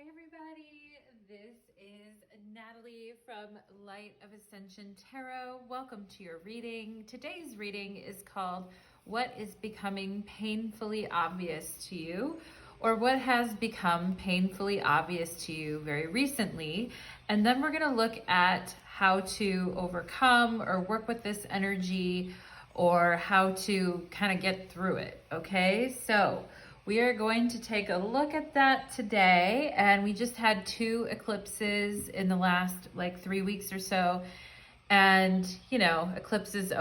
everybody, this is Natalie from Light of Ascension Tarot. Welcome to your reading. Today's reading is called What is Becoming Painfully Obvious to You, or what has become painfully obvious to you very recently. And then we're going to look at how to overcome or work with this energy, or how to kind of get through it. Okay, so we are going to take a look at that today, and we just had 2 eclipses in the last like 3 weeks or so. And you know, eclipses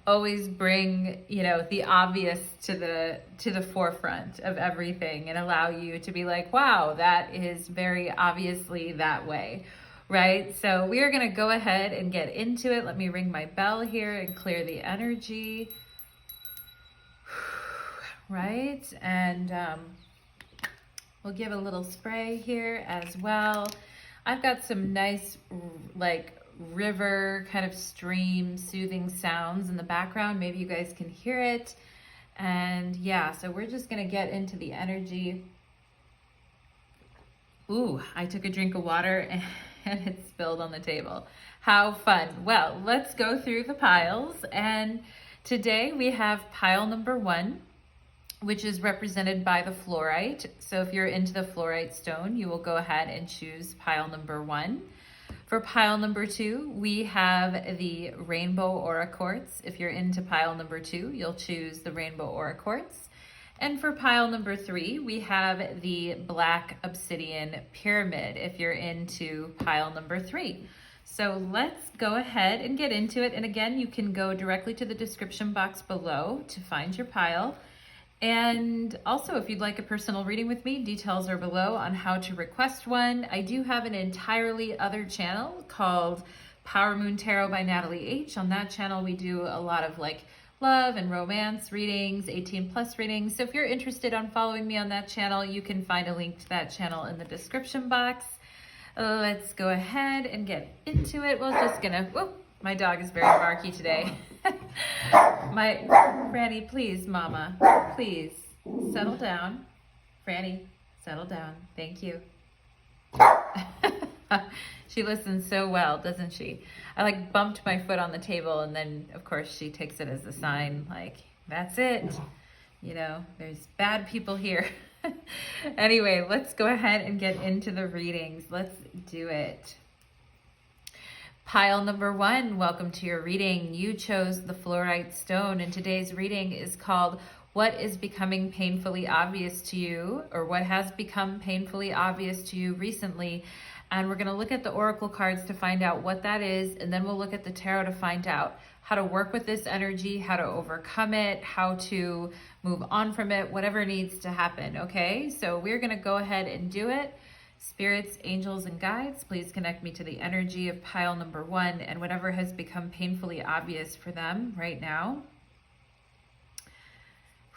always bring, you know, the obvious to the forefront of everything and allow you to be like, wow, that is very obviously that way, right? So we are going to go ahead and get into it. Let me ring my bell here and clear the energy. Right, and we'll give a little spray here as well. I've got some nice like river kind of stream soothing sounds in the background. Maybe you guys can hear it. And yeah, so we're just gonna get into the energy. Ooh, I took a drink of water and it spilled on the table. How fun. Well, let's go through the piles. And today we have pile number 1, which is represented by the fluorite. So if you're into the fluorite stone, you will go ahead and choose pile number 1. For pile number 2, we have the rainbow aura quartz. If you're into pile number 2, you'll choose the rainbow aura quartz. And for pile number 3, we have the black obsidian pyramid, if you're into pile number 3. So let's go ahead and get into it. And again, you can go directly to the description box below to find your pile. And also, if you'd like a personal reading with me, details are below on how to request one. I do have an entirely other channel called Power Moon Tarot by Natalie H. On that channel, we do a lot of like love and romance readings, 18+ readings. So if you're interested on following me on that channel, you can find a link to that channel in the description box. Let's go ahead and get into it. We're just gonna, whoop, my dog is very barky today. My Franny, please, mama, please settle down. Franny, settle down. Thank you. She listens so well, doesn't she? I like bumped my foot on the table, and then of course she takes it as a sign, like, that's it. You know, there's bad people here. Anyway, let's go ahead and get into the readings. Let's do it. Pile number 1, welcome to your reading. You chose the fluorite stone, and today's reading is called What is Becoming Painfully Obvious to You, or what has become painfully obvious to you recently. And we're going to look at the oracle cards to find out what that is, and then we'll look at the tarot to find out how to work with this energy, how to overcome it, how to move on from it, whatever needs to happen, okay? So we're going to go ahead and do it. Spirits, angels, and guides, please connect me to the energy of pile number 1 and whatever has become painfully obvious for them right now.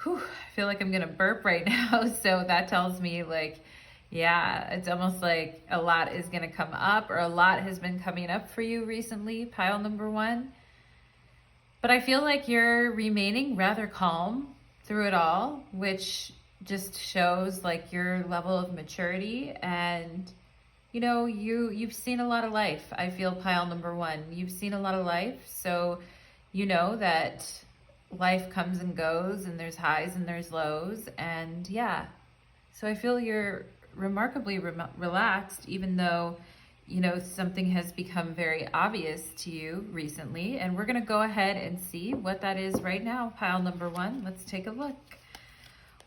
Whew, I feel like I'm gonna burp right now, so that tells me like, yeah, it's almost like a lot is gonna come up, or a lot has been coming up for you recently, pile number 1. But I feel like you're remaining rather calm through it all, which just shows like your level of maturity. And you know, you've seen a lot of life. I feel pile number 1, you've seen a lot of life, so you know that life comes and goes, and there's highs and there's lows. And yeah, so I feel you're remarkably relaxed, even though, you know, something has become very obvious to you recently. And we're going to go ahead and see what that is right now. Pile number 1, let's take a look.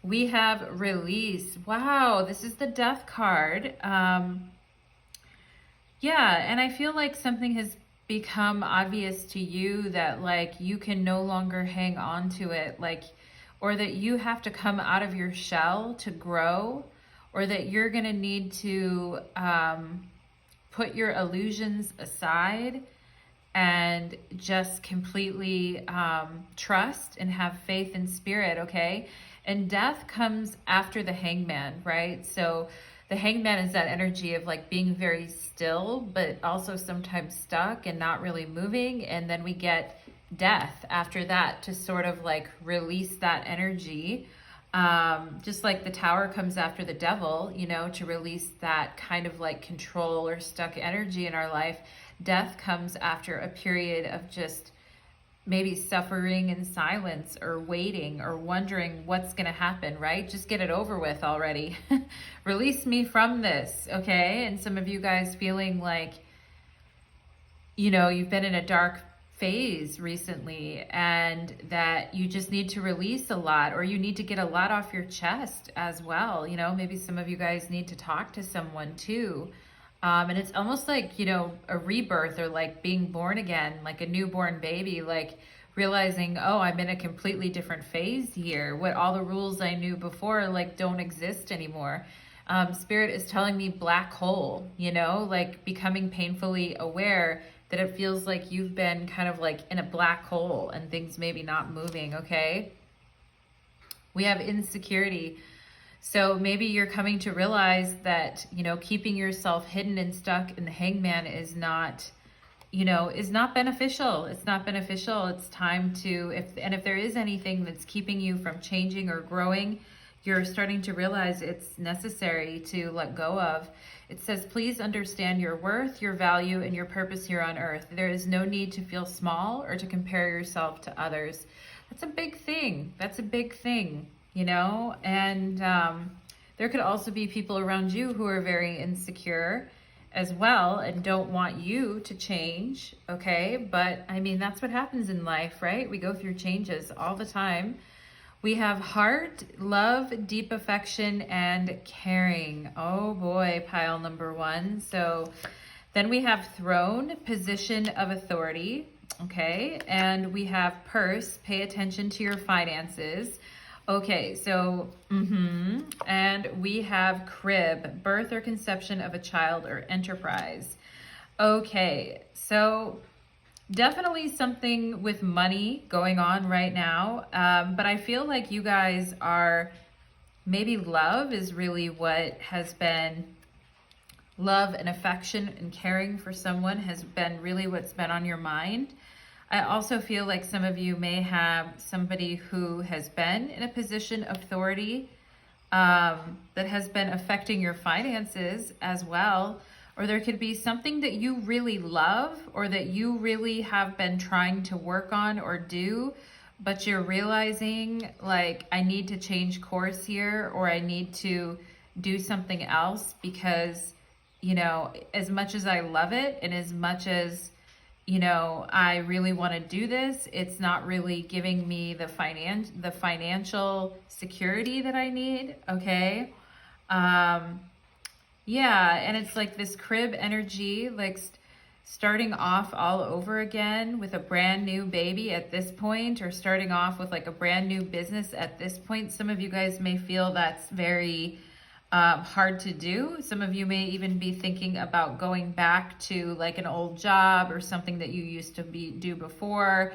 We have release. Wow, this is the death card. Yeah, and I feel like something has become obvious to you that like you can no longer hang on to it, like, or that you have to come out of your shell to grow, or that you're gonna need to put your illusions aside and just completely trust and have faith in spirit, okay? And death comes after the hangman, right? So the hangman is that energy of like being very still, but also sometimes stuck and not really moving. And then we get death after that to sort of like release that energy Just like the Tower comes after the devil, you know, to release that kind of like control or stuck energy in our life, death comes after a period of just maybe suffering in silence or waiting or wondering what's going to happen, right? Just get it over with already. Release me from this, okay? And some of you guys feeling like, you know, you've been in a dark phase recently and that you just need to release a lot, or you need to get a lot off your chest as well. You know, maybe some of you guys need to talk to someone too. And it's almost like, you know, a rebirth or like being born again, like a newborn baby, like realizing, oh, I'm in a completely different phase here. What all the rules I knew before, like, don't exist anymore. Spirit is telling me black hole, you know, like becoming painfully aware that it feels like you've been kind of like in a black hole and things maybe not moving, okay? We have insecurity. So maybe you're coming to realize that, you know, keeping yourself hidden and stuck in the hangman is not, you know, is not beneficial. It's not beneficial. It's time to, if there is anything that's keeping you from changing or growing, you're starting to realize it's necessary to let go of. It says, please understand your worth, your value, and your purpose here on earth. There is no need to feel small or to compare yourself to others. That's a big thing. That's a big thing, you know? And there could also be people around you who are very insecure as well and don't want you to change, okay? But I mean, that's what happens in life, right? We go through changes all the time. We have heart, love, deep affection, and caring. Oh boy, pile number one. So then we have throne, position of authority, okay? And we have purse, pay attention to your finances. Okay, so, and we have crib, birth or conception of a child or enterprise. Okay, so definitely something with money going on right now. But I feel like you guys are, maybe love is really what has been, love and affection and caring for someone has been really what's been on your mind. I also feel like some of you may have somebody who has been in a position of authority that has been affecting your finances as well. Or there could be something that you really love or that you really have been trying to work on or do, but you're realizing like, I need to change course here, or I need to do something else because, you know, as much as I love it and as much as, you know, I really want to do this, it's not really giving me the financial security that I need, okay? Yeah, and it's like this crib energy, like starting off all over again with a brand new baby at this point, or starting off with like a brand new business at this point. Some of you guys may feel that's very hard to do. Some of you may even be thinking about going back to like an old job or something that you used to do before,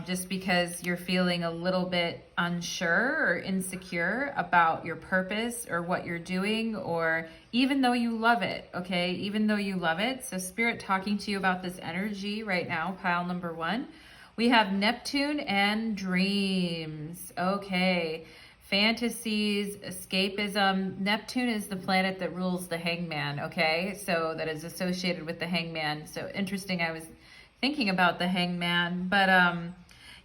just because you're feeling a little bit unsure or insecure about your purpose or what you're doing, or even though you love it, okay? Even though you love it. So Spirit talking to you about this energy right now, pile number one. We have Neptune and dreams, okay? Fantasies, escapism. Neptune is the planet that rules the hangman, okay? So that is associated with the hangman. So interesting, I was thinking about the hangman, but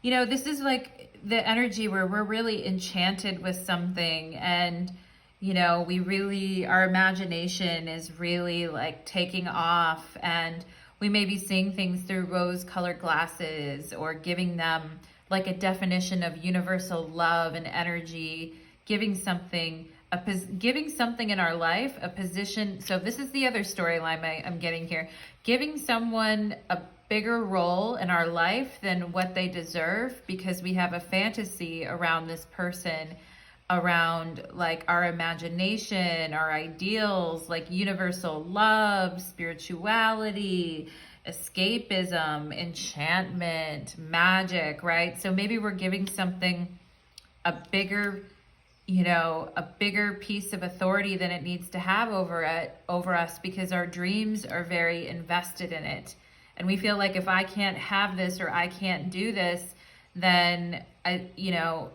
you know, this is like the energy where we're really enchanted with something, and you know, we really, our imagination is really like taking off, and we may be seeing things through rose-colored glasses, or giving them like a definition of universal love and energy, giving something in our life a position. So this is the other storyline I'm getting here. Giving someone a bigger role in our life than what they deserve, because we have a fantasy around this person, around like our imagination, our ideals, like universal love, spirituality, escapism, enchantment, magic, right? So maybe we're giving something a bigger, you know, a bigger piece of authority than it needs to have over us, because our dreams are very invested in it. And we feel like if I can't have this or I can't do this, then you know,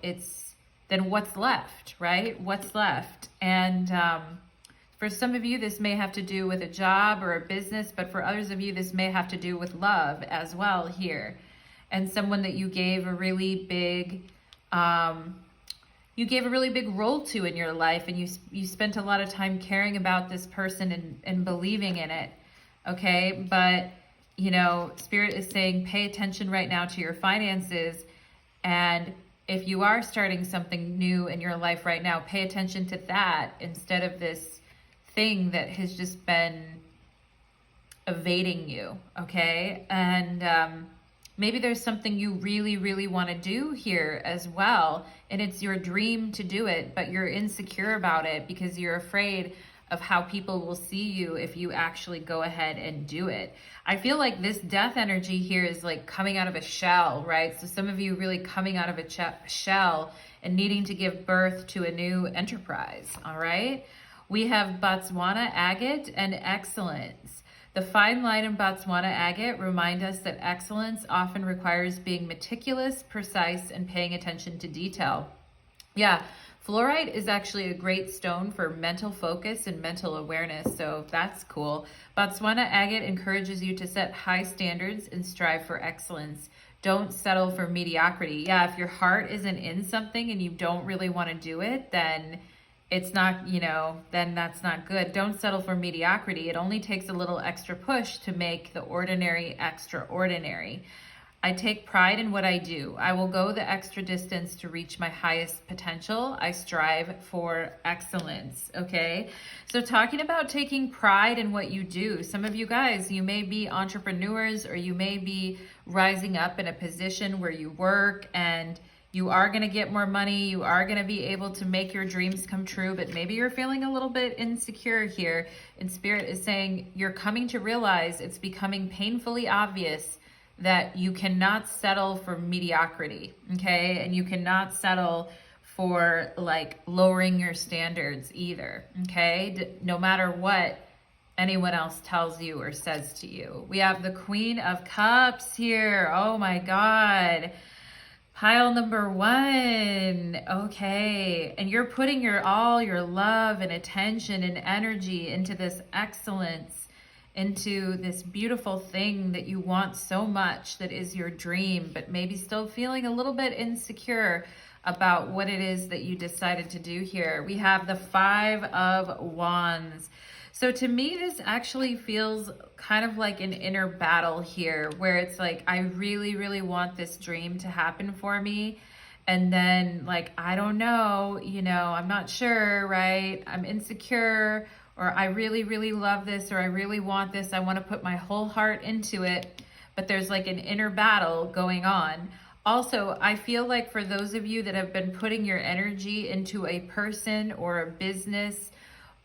then what's left, right? What's left? And for some of you, this may have to do with a job or a business, but for others of you, this may have to do with love as well here. And someone that you gave a really big, role to in your life, and you spent a lot of time caring about this person and believing in it, okay? But, you know, Spirit is saying pay attention right now to your finances, and if you are starting something new in your life right now, pay attention to that instead of this thing that has just been evading you, okay? And maybe there's something you really, really want to do here as well, and it's your dream to do it, but you're insecure about it because you're afraid of how people will see you if you actually go ahead and do it. I feel like this death energy here is like coming out of a shell, right? So some of you really coming out of a shell and needing to give birth to a new enterprise, all right? We have Botswana agate and excellence. The fine line in Botswana agate remind us that excellence often requires being meticulous, precise, and paying attention to detail. Yeah, fluorite is actually a great stone for mental focus and mental awareness, so that's cool. Botswana agate encourages you to set high standards and strive for excellence. Don't settle for mediocrity. Yeah, if your heart isn't in something and you don't really want to do it, then it's not, you know, then that's not good. Don't settle for mediocrity. It only takes a little extra push to make the ordinary extraordinary. I take pride in what I do. I will go the extra distance to reach my highest potential. I strive for excellence, okay? So talking about taking pride in what you do, some of you guys, you may be entrepreneurs, or you may be rising up in a position where you work and you are going to get more money. You are going to be able to make your dreams come true, but maybe you're feeling a little bit insecure here. And Spirit is saying you're coming to realize it's becoming painfully obvious that you cannot settle for mediocrity, okay? And you cannot settle for like lowering your standards either, okay? No matter what anyone else tells you or says to you. We have the Queen of Cups here. Oh my God. Pile number 1, okay. And you're putting all your love and attention and energy into this excellence, into this beautiful thing that you want so much, that is your dream, but maybe still feeling a little bit insecure about what it is that you decided to do here. We have the 5 of Wands. So to me, this actually feels kind of like an inner battle here, where it's like, I really, really want this dream to happen for me. And then like, I don't know, you know, I'm not sure, right? I'm insecure, or I really, really love this, or I really want this. I want to put my whole heart into it, but there's like an inner battle going on. Also, I feel like for those of you that have been putting your energy into a person or a business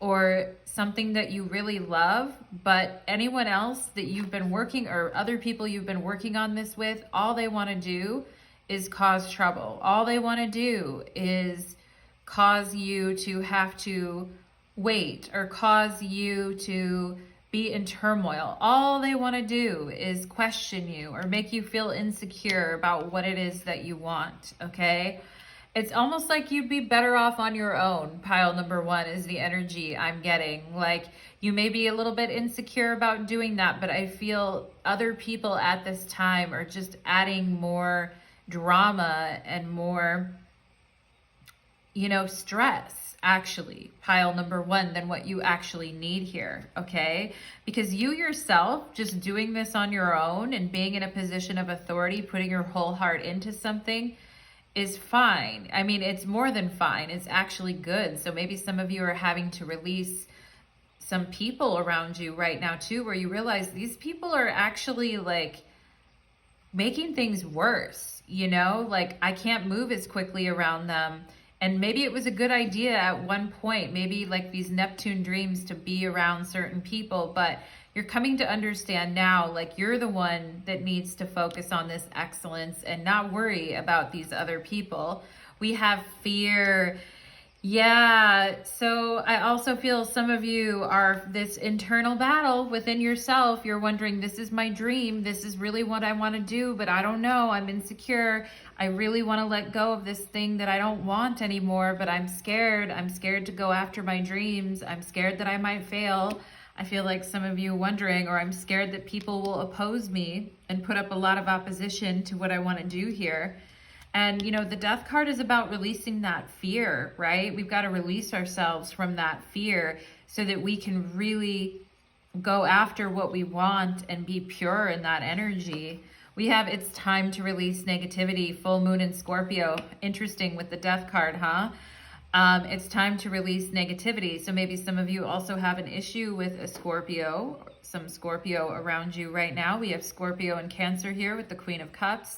or something that you really love, but anyone else that you've been working, or other people you've been working on this with, all they want to do is cause trouble. All they want to do is cause you to have to wait, or cause you to be in turmoil. All they want to do is question you or make you feel insecure about what it is that you want, okay? It's almost like you'd be better off on your own. Pile number 1 is the energy I'm getting. Like, you may be a little bit insecure about doing that, but I feel other people at this time are just adding more drama and more, you know, stress, actually, pile number 1, than what you actually need here, okay? Because you yourself, just doing this on your own and being in a position of authority, putting your whole heart into something, is fine. I mean, it's more than fine. It's actually good. So maybe some of you are having to release some people around you right now too, where you realize these people are actually like making things worse, you know? Like, I can't move as quickly around them. And maybe it was a good idea at one point, maybe like these Neptune dreams, to be around certain people, but you're coming to understand now, like, you're the one that needs to focus on this excellence and not worry about these other people. We have fear. Yeah, so I also feel some of you are this internal battle within yourself. You're wondering, this is my dream. This is really what I want to do, but I don't know. I'm insecure. I really want to let go of this thing that I don't want anymore, but I'm scared. I'm scared to go after my dreams. I'm scared that I might fail. I feel like some of you wondering, or I'm scared that people will oppose me and put up a lot of opposition to what I want to do here. And, you know, the death card is about releasing that fear, right? We've got to release ourselves from that fear so that we can really go after what we want and be pure in that energy. We have, it's time to release negativity, full moon in Scorpio. Interesting with the death card, huh? It's time to release negativity. So maybe some of you also have an issue with a Scorpio, some Scorpio around you right now. We have Scorpio and Cancer here with the Queen of Cups.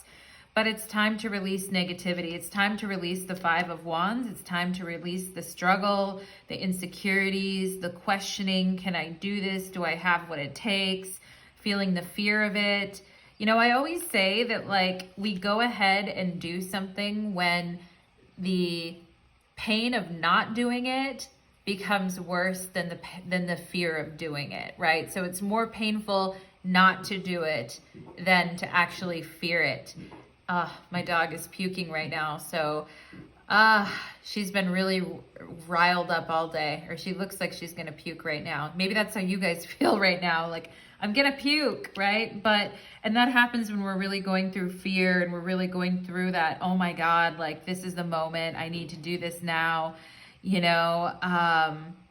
But it's time to release negativity. It's time to release the Five of Wands. It's time to release the struggle, the insecurities, the questioning. Can I do this? Do I have what it takes? Feeling the fear of it. You know, I always say that, like, we go ahead and do something when the pain of not doing it becomes worse than the fear of doing it, right? So it's more painful not to do it than to actually fear it. My dog is puking right now, so she's been really riled up all day, or she looks like she's gonna puke right now. Maybe that's how you guys feel right now, like, I'm gonna puke, right? And that happens when we're really going through fear and we're really going through that, oh my God, like, this is the moment, I need to do this now, you know?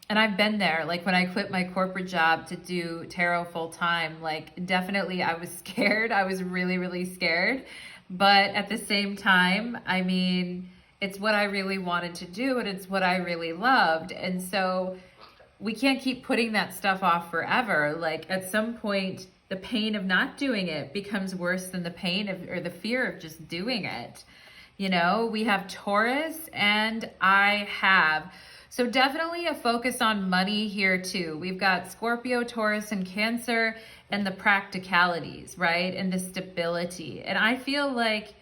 And I've been there, like when I quit my corporate job to do tarot full time, like definitely I was scared. I was really, really scared. But at the same time, I mean, it's what I really wanted to do and it's what I really loved. And so we can't keep putting that stuff off forever. Like at some point, the pain of not doing it becomes worse than the pain of, or the fear of just doing it. You know, we have Taurus and I have. So definitely a focus on money here too. We've got Scorpio, Taurus, and Cancer, and the practicalities, right? And the stability. And I feel like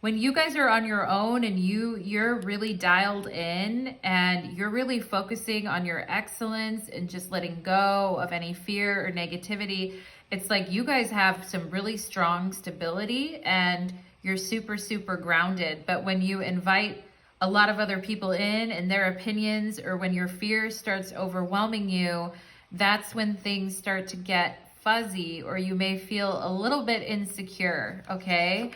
when you guys are on your own and you're really dialed in and you're really focusing on your excellence and just letting go of any fear or negativity, it's like you guys have some really strong stability and you're super, super grounded. But when you invite a lot of other people in and their opinions, or when your fear starts overwhelming you, that's when things start to get fuzzy, or you may feel a little bit insecure, okay?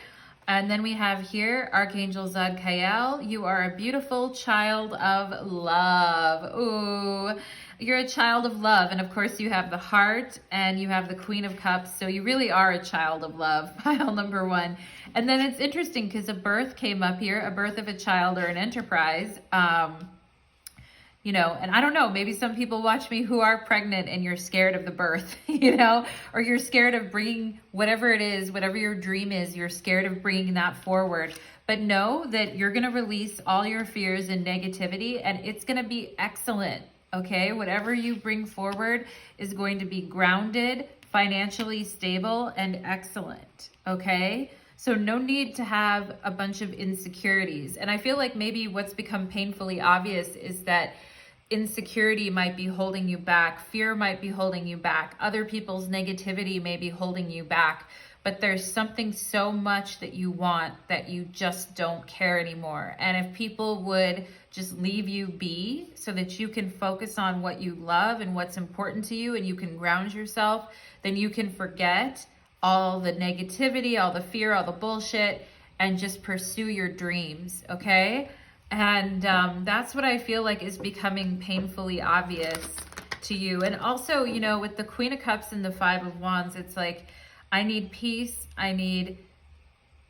And then we have here Archangel Zadkiel. You are a beautiful child of love. Ooh, you're a child of love. And of course you have the heart and you have the Queen of Cups. So you really are a child of love, pile number one. And then it's interesting because a birth came up here, a birth of a child or an enterprise. You know, and I don't know, maybe some people watch me who are pregnant and you're scared of the birth, you know, or you're scared of bringing whatever it is, whatever your dream is, you're scared of bringing that forward. But know that you're going to release all your fears and negativity and it's going to be excellent, okay? Whatever you bring forward is going to be grounded, financially stable, and excellent, okay? So no need to have a bunch of insecurities. And I feel like maybe what's become painfully obvious is that insecurity might be holding you back. Fear might be holding you back. Other people's negativity may be holding you back. But there's something so much that you want that you just don't care anymore. And if people would just leave you be so that you can focus on what you love and what's important to you and you can ground yourself, then you can forget all the negativity, all the fear, all the bullshit, and just pursue your dreams, okay? And that's what I feel like is becoming painfully obvious to you. And also, you know, with the Queen of Cups and the Five of Wands, it's like, I need peace, I need,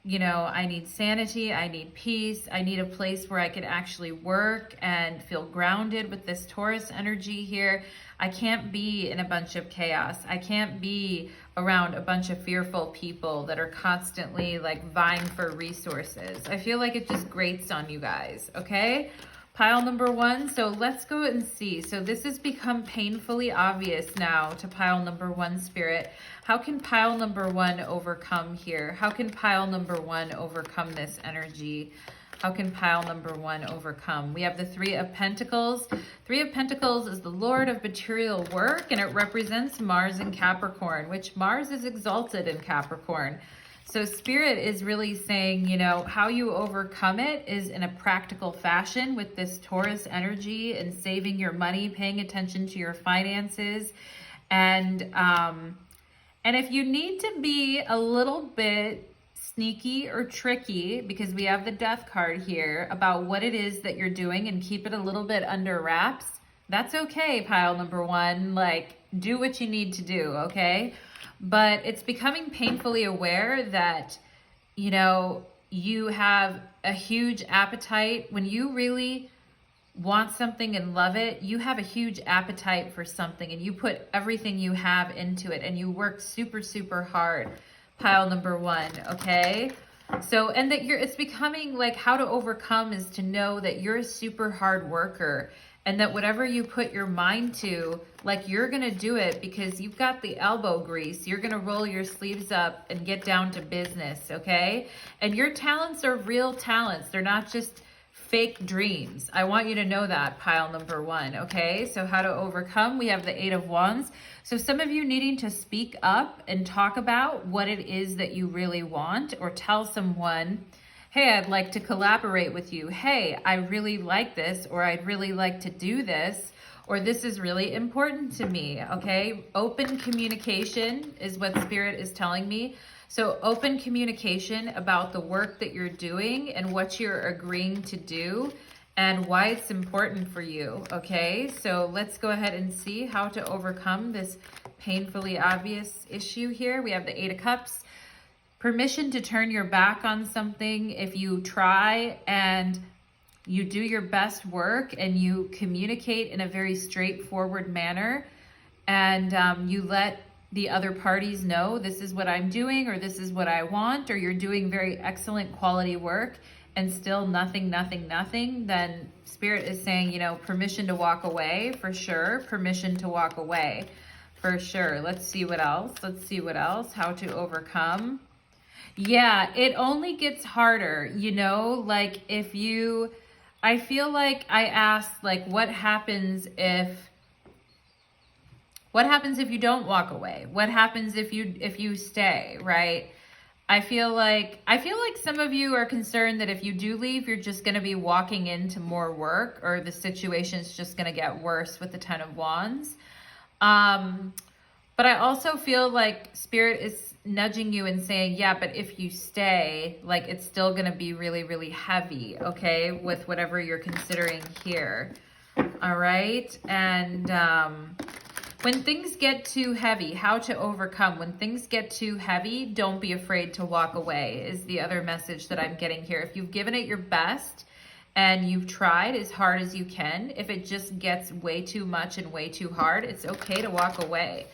you know, I need sanity, I need peace, I need a place where I can actually work and feel grounded with this Taurus energy here. I can't be in a bunch of chaos. I can't be around a bunch of fearful people that are constantly like vying for resources. I feel like it just grates on you guys, okay? Pile number one, so let's go and see. So this has become painfully obvious now to pile number one, Spirit. How can pile number one overcome here? How can pile number one overcome this energy? How can pile number 1 overcome? We have the Three of Pentacles. Three of Pentacles is the Lord of material work, and it represents Mars in Capricorn, which Mars is exalted in Capricorn. So Spirit is really saying, you know, how you overcome it is in a practical fashion with this Taurus energy and saving your money, paying attention to your finances. And if you need to be a little bit sneaky or tricky, because we have the Death card here, about what it is that you're doing and keep it a little bit under wraps, that's okay, pile number 1. Like, do what you need to do, okay? But it's becoming painfully aware that, you know, you have a huge appetite. When you really want something and love it, you have a huge appetite for something and you put everything you have into it and you work super, super hard. Pile number 1, okay? So, and that it's becoming like, how to overcome is to know that you're a super hard worker and that whatever you put your mind to, like, you're gonna do it because you've got the elbow grease. You're gonna roll your sleeves up and get down to business, okay? And your talents are real talents. They're not just fake dreams. I want you to know that, pile number 1, okay? So how to overcome, we have the Eight of Wands. So some of you needing to speak up and talk about what it is that you really want, or tell someone, hey, I'd like to collaborate with you. Hey, I really like this, or I'd really like to do this, or this is really important to me, okay? Open communication is what Spirit is telling me. So open communication about the work that you're doing and what you're agreeing to do and why it's important for you, okay? So let's go ahead and see how to overcome this painfully obvious issue here. We have the Eight of Cups. Permission to turn your back on something if you try and you do your best work and you communicate in a very straightforward manner and you let the other parties know this is what I'm doing or this is what I want, or you're doing very excellent quality work and still nothing, then Spirit is saying, you know, permission to walk away for sure. Permission to walk away for sure. Let's see what else. Let's see what else. How to overcome. Yeah, it only gets harder, you know, like if you, I feel like I asked, like, what happens if you don't walk away? What happens if you stay, right? I feel like some of you are concerned that if you do leave, you're just going to be walking into more work, or the situation's just going to get worse with the Ten of Wands. But I also feel like Spirit is nudging you and saying, yeah, but if you stay, like, it's still going to be really, really heavy, okay, with whatever you're considering here. All right. And when things get too heavy, how to overcome. When things get too heavy, don't be afraid to walk away is the other message that I'm getting here. If you've given it your best and you've tried as hard as you can, if it just gets way too much and way too hard, it's okay to walk away.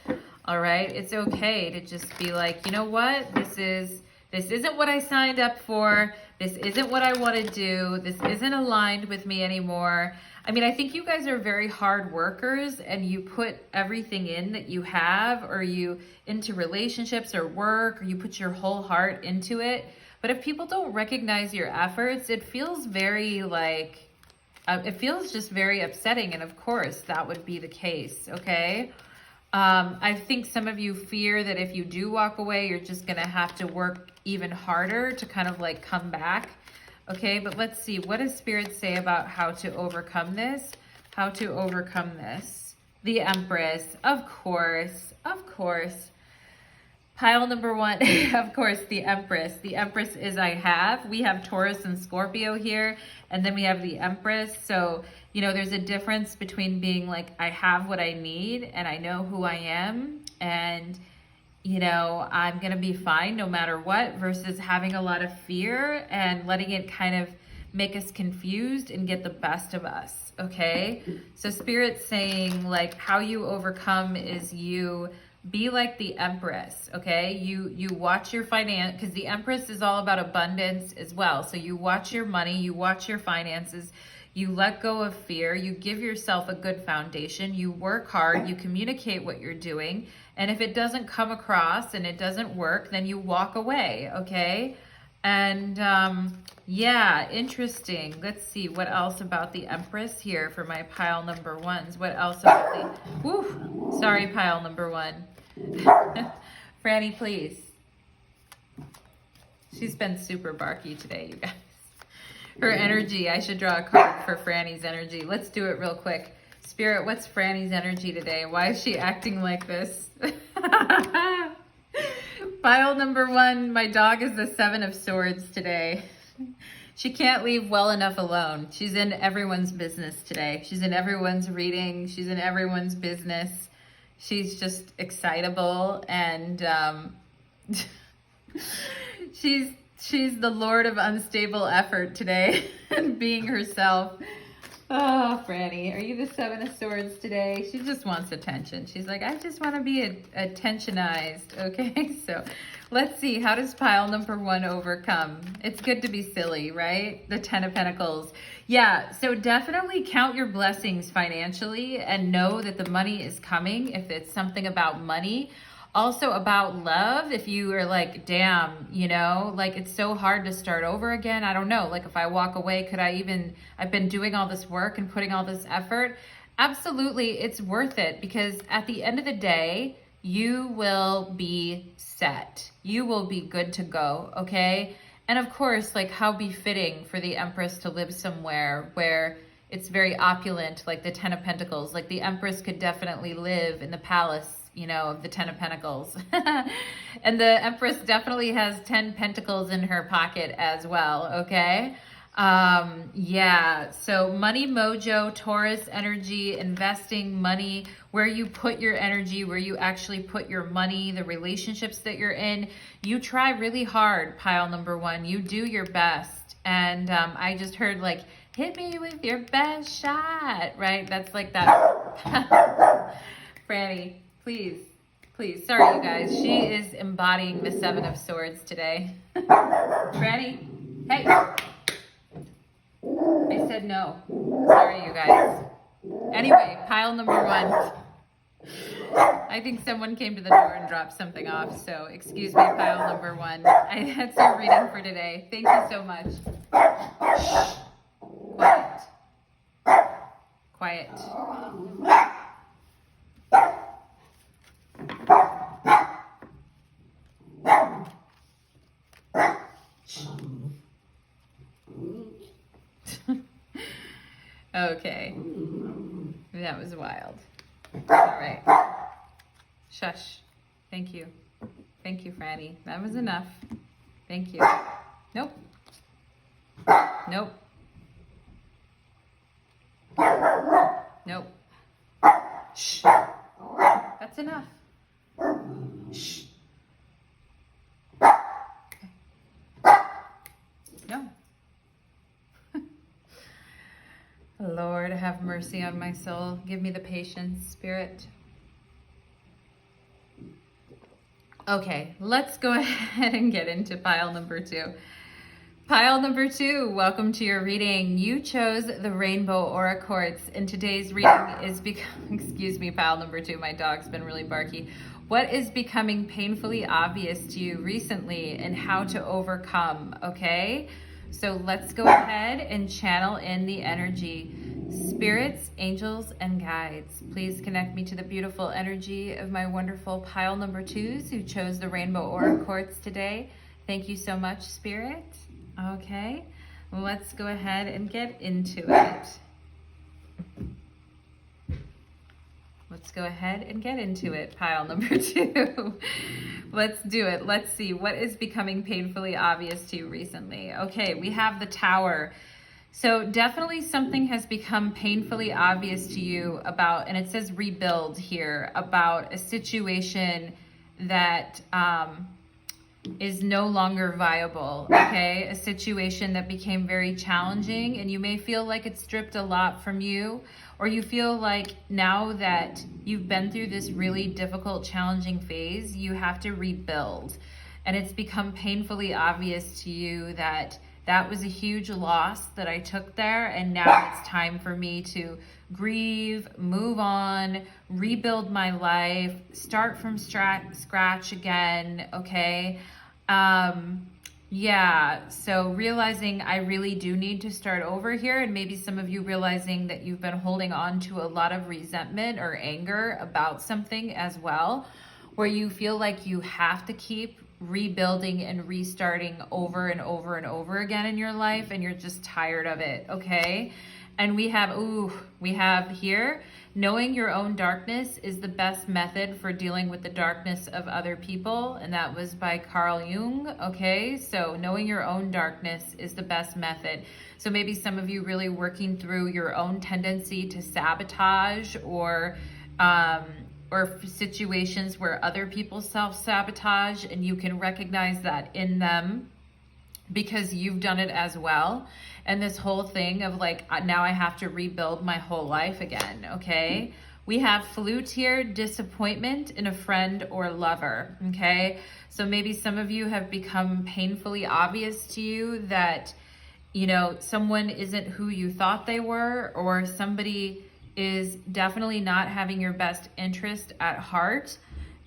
All right? It's okay to just be like, you know what? This isn't what I signed up for. This isn't what I want to do. This isn't aligned with me anymore. I mean, I think you guys are very hard workers and you put everything in that you have, or you into relationships or work, or you put your whole heart into it. But if people don't recognize your efforts, it feels very like, it feels just very upsetting. And of course that would be the case. Okay. I think some of you fear that if you do walk away, you're just going to have to work even harder to kind of like come back. Okay, but let's see. What does Spirit say about how to overcome this? How to overcome this? The Empress, of course, of course. Pile number 1, of course, the Empress. The Empress is I have. We have Taurus and Scorpio here, and then we have the Empress. So, you know, there's a difference between being like, I have what I need and I know who I am, and you know, I'm going to be fine no matter what, versus having a lot of fear and letting it kind of make us confused and get the best of us. Okay. So Spirit's saying, like, how you overcome is you be like the Empress. Okay. You watch your finance, because the Empress is all about abundance as well. So you watch your money, you watch your finances, you let go of fear, you give yourself a good foundation, you work hard, you communicate what you're doing. And if it doesn't come across and it doesn't work, then you walk away, okay? And yeah, interesting. Let's see what else about the Empress here for my pile number ones. What else about the, woo, sorry, pile number one. Franny, please. She's been super barky today, you guys. Her energy, I should draw a card for Franny's energy. Let's do it real quick. Spirit, what's Franny's energy today? Why is she acting like this? Pile number one, my dog is the Seven of Swords today. She can't leave well enough alone. She's in everyone's business today. She's in everyone's reading. She's in everyone's business. She's just excitable, and she's the Lord of unstable effort today and being herself. Oh, Franny, are you the Seven of Swords today? She just wants attention. She's like, I just want to be attentionized, okay? So let's see, how does pile number one overcome? It's good to be silly, right? The Ten of Pentacles. Yeah, so definitely count your blessings financially and know that the money is coming if it's something about money. Also about love, if you are like, damn, you know, like it's so hard to start over again. I don't know, like if I walk away, could I even, I've been doing all this work and putting all this effort. Absolutely, it's worth it, because at the end of the day, you will be set. You will be good to go, okay? And of course, like how befitting for the Empress to live somewhere where it's very opulent, like the Ten of Pentacles. Like the Empress could definitely live in the palace, you know, of the Ten of Pentacles. And the Empress definitely has 10 pentacles in her pocket as well, okay? Yeah, so money mojo, Taurus energy, investing money, where you put your energy, where you actually put your money, the relationships that you're in. You try really hard, pile number one. You do your best. And I just heard like, hit me with your best shot, right? That's like that. Franny, please, please. Sorry, you guys. She is embodying the Seven of Swords today. Franny, hey. I said no. Sorry, you guys. Anyway, pile number one. I think someone came to the door and dropped something off, so excuse me, pile number one. That's your reading for today. Thank you so much. Quiet. Quiet. Okay. That was wild. All right. Shush. Thank you. Thank you, Franny. That was enough. Thank you. Nope. Nope. Nope. Shh. That's enough. Shh. Okay. No. Lord, have mercy on my soul. Give me the patience, Spirit. Okay, let's go ahead and get into pile number two. Pile number two, welcome to your reading. You chose the Rainbow Aura Quartz, and today's reading is excuse me, pile number two, my dog's been really barky. What is becoming painfully obvious to you recently and how to overcome, okay? So let's go ahead and channel in the energy. Spirits, angels, and guides, please connect me to the beautiful energy of my wonderful pile number twos who chose the Rainbow Aura Quartz today. Thank you so much, Spirit. Okay, let's go ahead and get into it. Let's go ahead and get into it, pile number two. Let's do it. Let's see what is becoming painfully obvious to you recently. Okay, we have the Tower. So definitely something has become painfully obvious to you about, and it says rebuild here, about a situation that is no longer viable, okay? A situation that became very challenging, and you may feel like it stripped a lot from you, or you feel like now that you've been through this really difficult, challenging phase, you have to rebuild. And it's become painfully obvious to you that that was a huge loss that I took there, and now it's time for me to grieve, move on, rebuild my life, start from scratch again, okay? Yeah, so realizing I really do need to start over here, and maybe some of you realizing that you've been holding on to a lot of resentment or anger about something as well, where you feel like you have to keep rebuilding and restarting over and over and over again in your life, and you're just tired of it, okay? And we have here, knowing your own darkness is the best method for dealing with the darkness of other people. And that was by Carl Jung, okay? So knowing your own darkness is the best method. So maybe some of you really working through your own tendency to sabotage or situations where other people self-sabotage, and you can recognize that in them because you've done it as well. And this whole thing of like, now I have to rebuild my whole life again, okay? We have flute here, disappointment in a friend or lover, okay? So maybe some of you have become painfully obvious to you that, you know, someone isn't who you thought they were, or somebody is definitely not having your best interest at heart.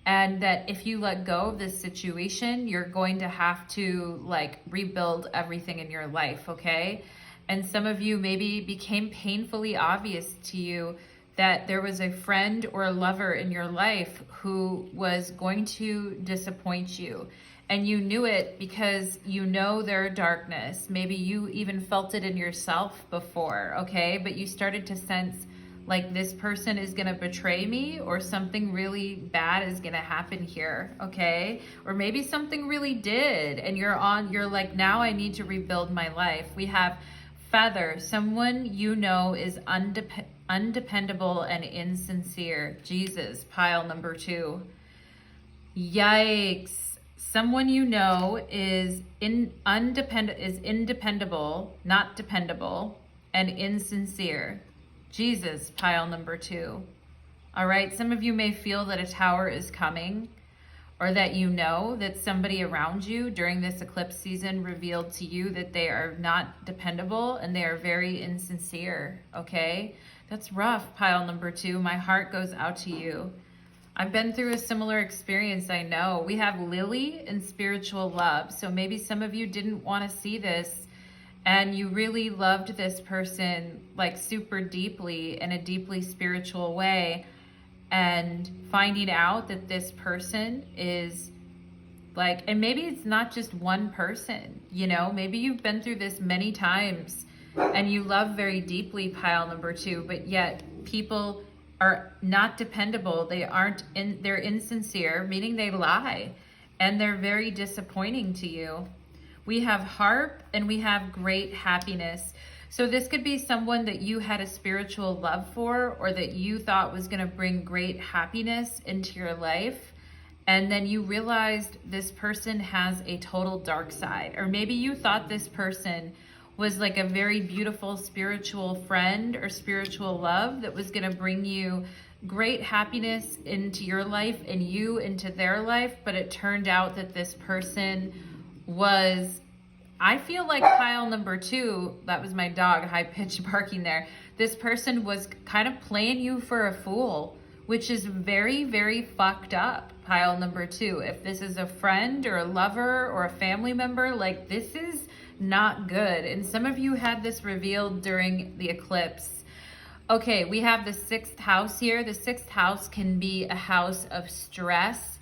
And that if you let go of this situation, you're going to have to like rebuild everything in your life, okay? And some of you maybe became painfully obvious to you that there was a friend or a lover in your life who was going to disappoint you. And you knew it because you know their darkness. Maybe you even felt it in yourself before, okay? But you started to sense like this person is gonna betray me, or something really bad is gonna happen here, okay? Or maybe something really did, and you're like, now I need to rebuild my life. We have feather, someone you know is undependable and insincere. Jesus, pile number 2. Yikes. Someone you know is independable, not dependable, and insincere. Jesus, pile number 2. All right, some of you may feel that a tower is coming, or that you know that somebody around you during this eclipse season revealed to you that they are not dependable and they are very insincere, okay? That's rough, pile number 2. My heart goes out to you. I've been through a similar experience, I know. We have Lily in spiritual love, so maybe some of you didn't want to see this, and you really loved this person like super deeply in a deeply spiritual way, and finding out that this person is like, and maybe it's not just one person, you know, maybe you've been through this many times and you love very deeply, pile number 2, but yet people are not dependable. They're insincere, meaning they lie, and they're very disappointing to you. We have harp and we have great happiness. So this could be someone that you had a spiritual love for, or that you thought was going to bring great happiness into your life. And then you realized this person has a total dark side. Or maybe you thought this person was like a very beautiful spiritual friend or spiritual love that was going to bring you great happiness into your life and you into their life. But it turned out that this person was, I feel like pile number 2, that was my dog high-pitched barking there. This person was kind of playing you for a fool, which is very, very fucked up, pile number 2. If this is a friend or a lover or a family member, like this is not good. And some of you had this revealed during the eclipse. Okay, we have the 6th house here. The 6th house can be a house of stress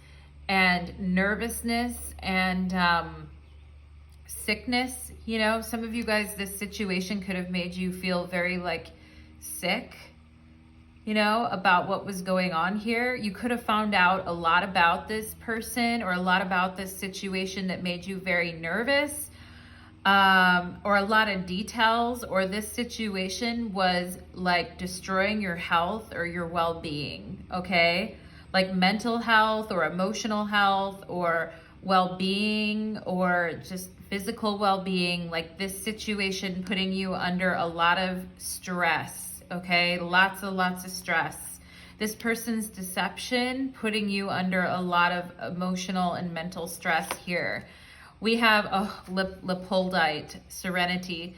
and nervousness and sickness. You know, some of you guys, this situation could have made you feel very like sick, you know, about what was going on here. You could have found out a lot about this person or a lot about this situation that made you very nervous, or a lot of details, or this situation was like destroying your health or your well-being, okay? Like mental health or emotional health or well-being or just physical well-being, like this situation putting you under a lot of stress, okay? Lots of stress. This person's deception putting you under a lot of emotional and mental stress here. We have Leopoldite, serenity.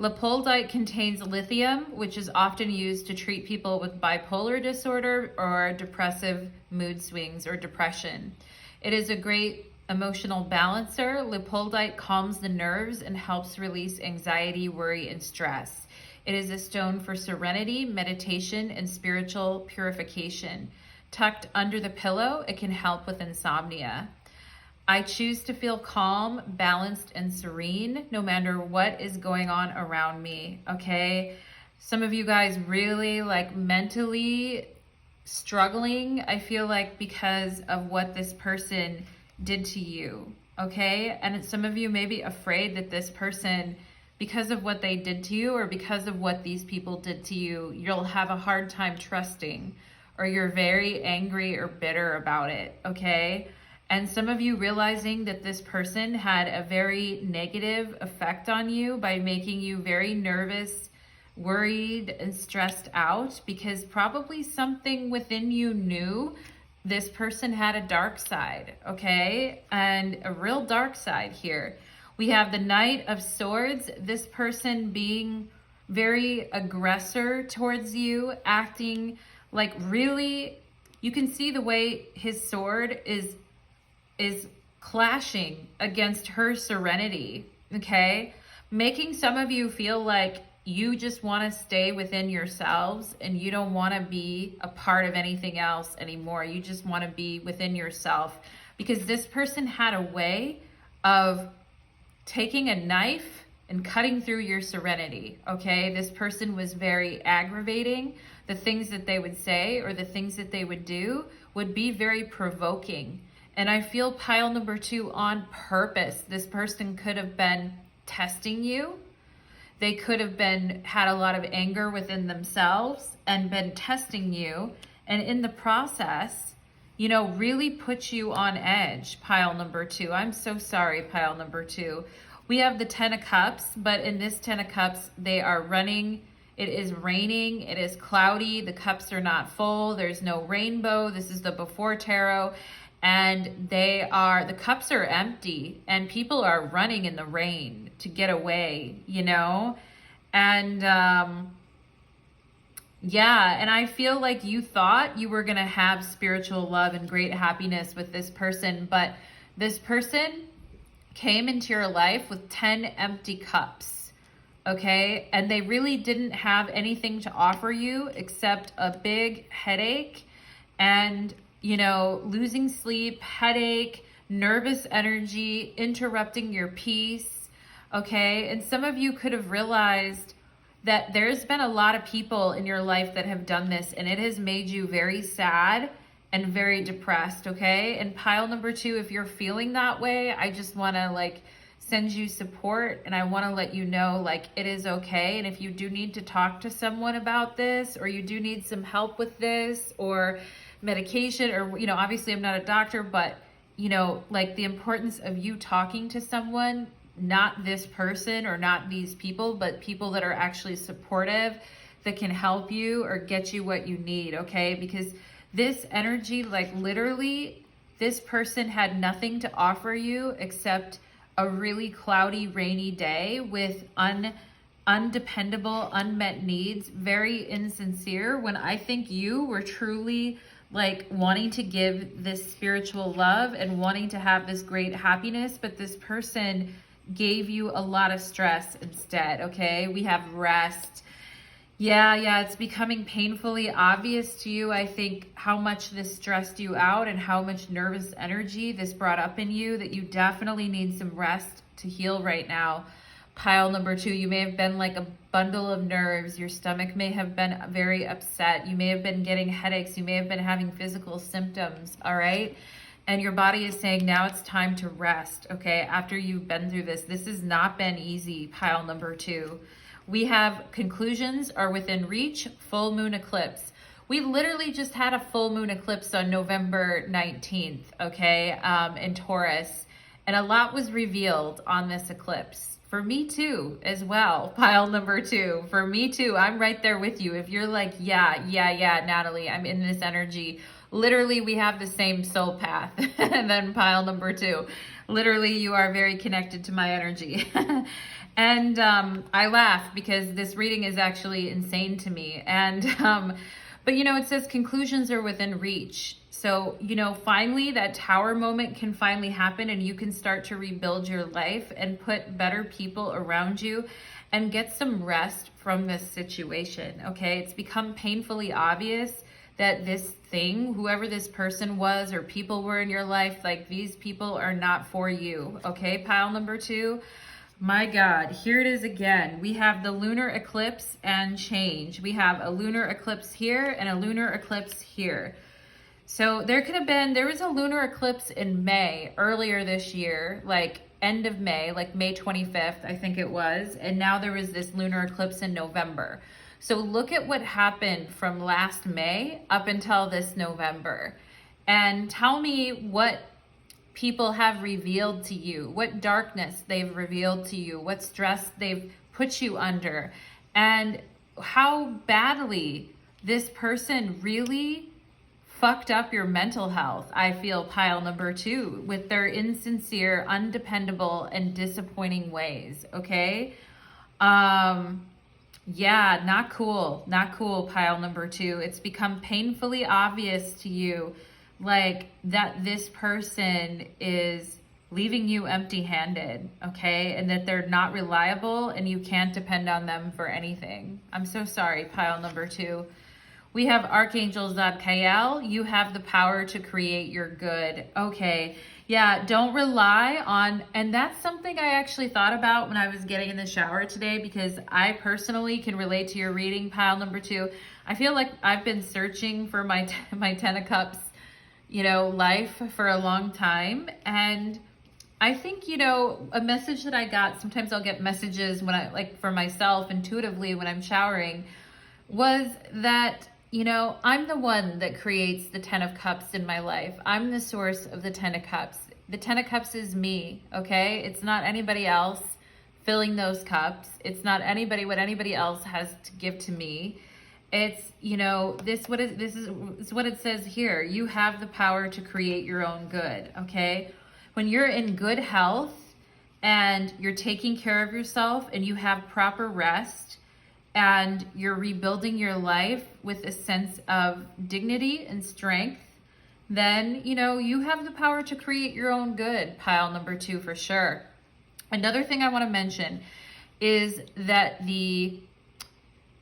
Leopoldite contains lithium, which is often used to treat people with bipolar disorder or depressive mood swings or depression. It is a great emotional balancer. Lipoldite calms the nerves and helps release anxiety, worry, and stress. It is a stone for serenity, meditation, and spiritual purification. Tucked under the pillow, it can help with insomnia. I choose to feel calm, balanced, and serene no matter what is going on around me, okay? Some of you guys really like mentally struggling, I feel like, because of what this person did to you, okay? And some of you may be afraid that this person, because of what they did to you or because of what these people did to you, you'll have a hard time trusting, or you're very angry or bitter about it, okay? And some of you realizing that this person had a very negative effect on you by making you very nervous, worried, and stressed out, because probably something within you knew this person had a dark side, okay? And a real dark side here. We have the Knight of Swords, this person being very aggressor towards you, acting like really, you can see the way his sword is clashing against her serenity, okay? Making some of you feel like you just want to stay within yourselves and you don't want to be a part of anything else anymore. You just want to be within yourself, because this person had a way of taking a knife and cutting through your serenity, okay? This person was very aggravating. The things that they would say or the things that they would do would be very provoking. And I feel pile number 2 on purpose. This person could have been testing you. They could have had a lot of anger within themselves and been testing you. And in the process, you know, really put you on edge, pile number 2. I'm so sorry, pile number 2. We have the 10 of Cups, but in this 10 of Cups, they are running. It is raining. It is cloudy. The cups are not full. There's no rainbow. This is the before tarot. And the cups are empty and people are running in the rain to get away, you know? And yeah, and I feel like you thought you were gonna have spiritual love and great happiness with this person, but this person came into your life with 10 empty cups, okay? And they really didn't have anything to offer you except a big headache and, you know, losing sleep, headache, nervous energy, interrupting your peace, okay? And some of you could have realized that there's been a lot of people in your life that have done this, and it has made you very sad and very depressed, okay? And pile number 2, if you're feeling that way, I just wanna like send you support, and I wanna let you know like it is okay. And if you do need to talk to someone about this, or you do need some help with this, or medication, or, you know, obviously I'm not a doctor, but, you know, like the importance of you talking to someone, not this person or not these people, but people that are actually supportive, that can help you or get you what you need, okay? Because this energy, like literally, this person had nothing to offer you except a really cloudy, rainy day with undependable, unmet needs, very insincere, when I think you were truly like wanting to give this spiritual love and wanting to have this great happiness, but this person gave you a lot of stress instead, okay? We have rest. Yeah, it's becoming painfully obvious to you, I think, how much this stressed you out and how much nervous energy this brought up in you, that you definitely need some rest to heal right now. Pile number 2, you may have been like a bundle of nerves. Your stomach may have been very upset. You may have been getting headaches. You may have been having physical symptoms, all right? And your body is saying, now it's time to rest, okay? After you've been through this. This has not been easy, pile number 2. We have conclusions are within reach, full moon eclipse. We literally just had a full moon eclipse on November 19th, okay, in Taurus. And a lot was revealed on this eclipse. For me too, as well, pile number 2. For me too, I'm right there with you. If you're like, yeah, Natalie, I'm in this energy. Literally, we have the same soul path. And then pile number 2. Literally, you are very connected to my energy. And I laugh because this reading is actually insane to me. And but you know, it says conclusions are within reach. So, you know, finally that tower moment can finally happen, and you can start to rebuild your life and put better people around you and get some rest from this situation, okay? It's become painfully obvious that this thing, whoever this person was or people were in your life, like these people are not for you, okay? Pile number 2. My God, here it is again. We have the lunar eclipse and change. We have a lunar eclipse here and a lunar eclipse here. So there was a lunar eclipse in May earlier this year, like end of May, like May 25th, I think it was. And now there was this lunar eclipse in November. So look at what happened from last May up until this November. And tell me what people have revealed to you, what darkness they've revealed to you, what stress they've put you under, and how badly this person really fucked up your mental health. I feel pile number 2 with their insincere, undependable, and disappointing ways, okay? Yeah, not cool, pile number 2. It's become painfully obvious to you like that this person is leaving you empty-handed, okay? And that they're not reliable and you can't depend on them for anything. I'm so sorry, pile number 2. We have Archangel Zadkiel. You have the power to create your good. Okay, yeah, don't rely on, and that's something I actually thought about when I was getting in the shower today, because I personally can relate to your reading, pile number 2. I feel like I've been searching for my 10 of Cups, you know, life for a long time. And I think, you know, a message that I got, sometimes I'll get messages when I, like for myself intuitively when I'm showering, was that, you know, I'm the one that creates the 10 of Cups in my life. I'm the source of the 10 of Cups. The 10 of Cups is me, okay? It's not anybody else filling those cups. It's not what anybody else has to give to me. It's, you know, this is what it says here. You have the power to create your own good, okay? When you're in good health and you're taking care of yourself and you have proper rest and you're rebuilding your life with a sense of dignity and strength, then, you know, you have the power to create your own good, pile number 2 for sure. Another thing I want to mention is that the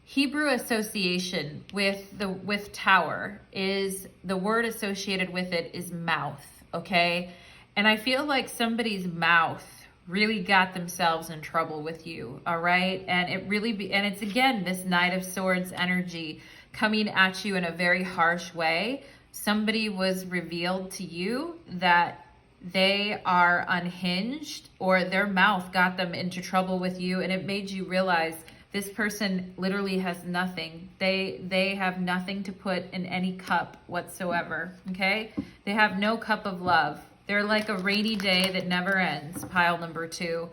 Hebrew association with tower is, the word associated with it is mouth, okay? And I feel like somebody's mouth really got themselves in trouble with you, all right? And it's again, this Knight of Swords energy coming at you in a very harsh way. Somebody was revealed to you that they are unhinged, or their mouth got them into trouble with you, and it made you realize this person literally has nothing. They have nothing to put in any cup whatsoever, okay? They have no cup of love. They're like a rainy day that never ends, pile number 2.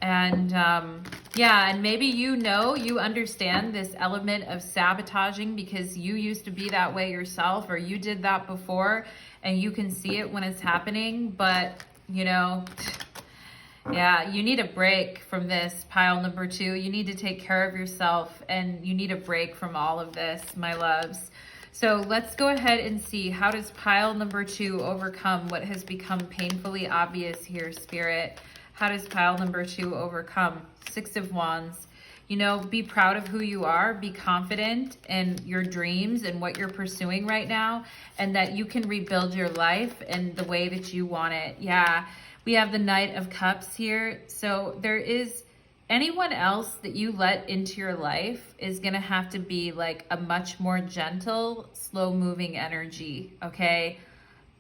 And yeah, and maybe you understand this element of sabotaging because you used to be that way yourself, or you did that before, and you can see it when it's happening. But, you know, yeah, you need a break from this, pile number 2. You need to take care of yourself, and you need a break from all of this, my loves. So let's go ahead and see, how does pile number 2 overcome what has become painfully obvious here, Spirit? How does pile number 2 overcome? 6 of Wands. You know, be proud of who you are. Be confident in your dreams and what you're pursuing right now, and that you can rebuild your life in the way that you want it. Yeah, we have the Knight of Cups here. So there is anyone else that you let into your life is going to have to be like a much more gentle, slow-moving energy, okay?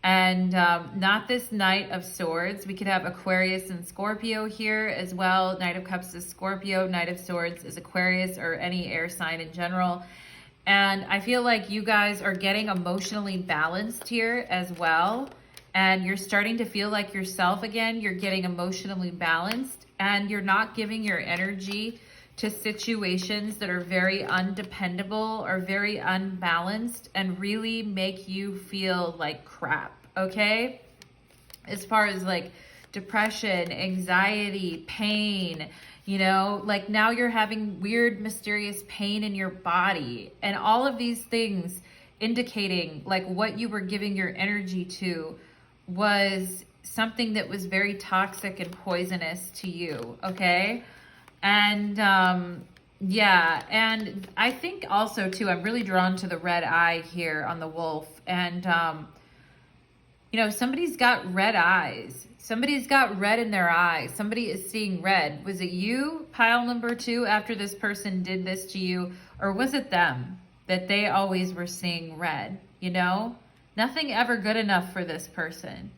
And not this Knight of Swords. We could have Aquarius and Scorpio here as well. Knight of Cups is Scorpio. Knight of Swords is Aquarius, or any air sign in general. And I feel like you guys are getting emotionally balanced here as well. And you're starting to feel like yourself again. You're getting emotionally balanced. And you're not giving your energy to situations that are very undependable or very unbalanced and really make you feel like crap, okay? As far as like depression, anxiety, pain, you know, like now you're having weird, mysterious pain in your body, and all of these things, indicating like what you were giving your energy to was something that was very toxic and poisonous to you, okay? And yeah, and I think also too, I'm really drawn to the red eye here on the wolf. And you know, somebody's got red eyes. Somebody's got red in their eyes. Somebody is seeing red. Was it you, pile number 2, after this person did this to you? Or was it them, that they always were seeing red, you know? Nothing ever good enough for this person.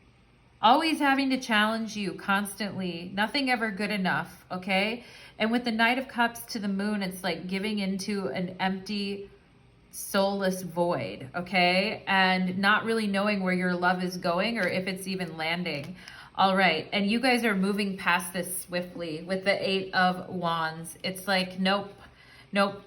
Always having to challenge you constantly. Nothing ever good enough, okay? And with the Knight of Cups to the Moon, it's like giving into an empty, soulless void, okay? And not really knowing where your love is going or if it's even landing. All right, and you guys are moving past this swiftly with the 8 of Wands. It's like, nope,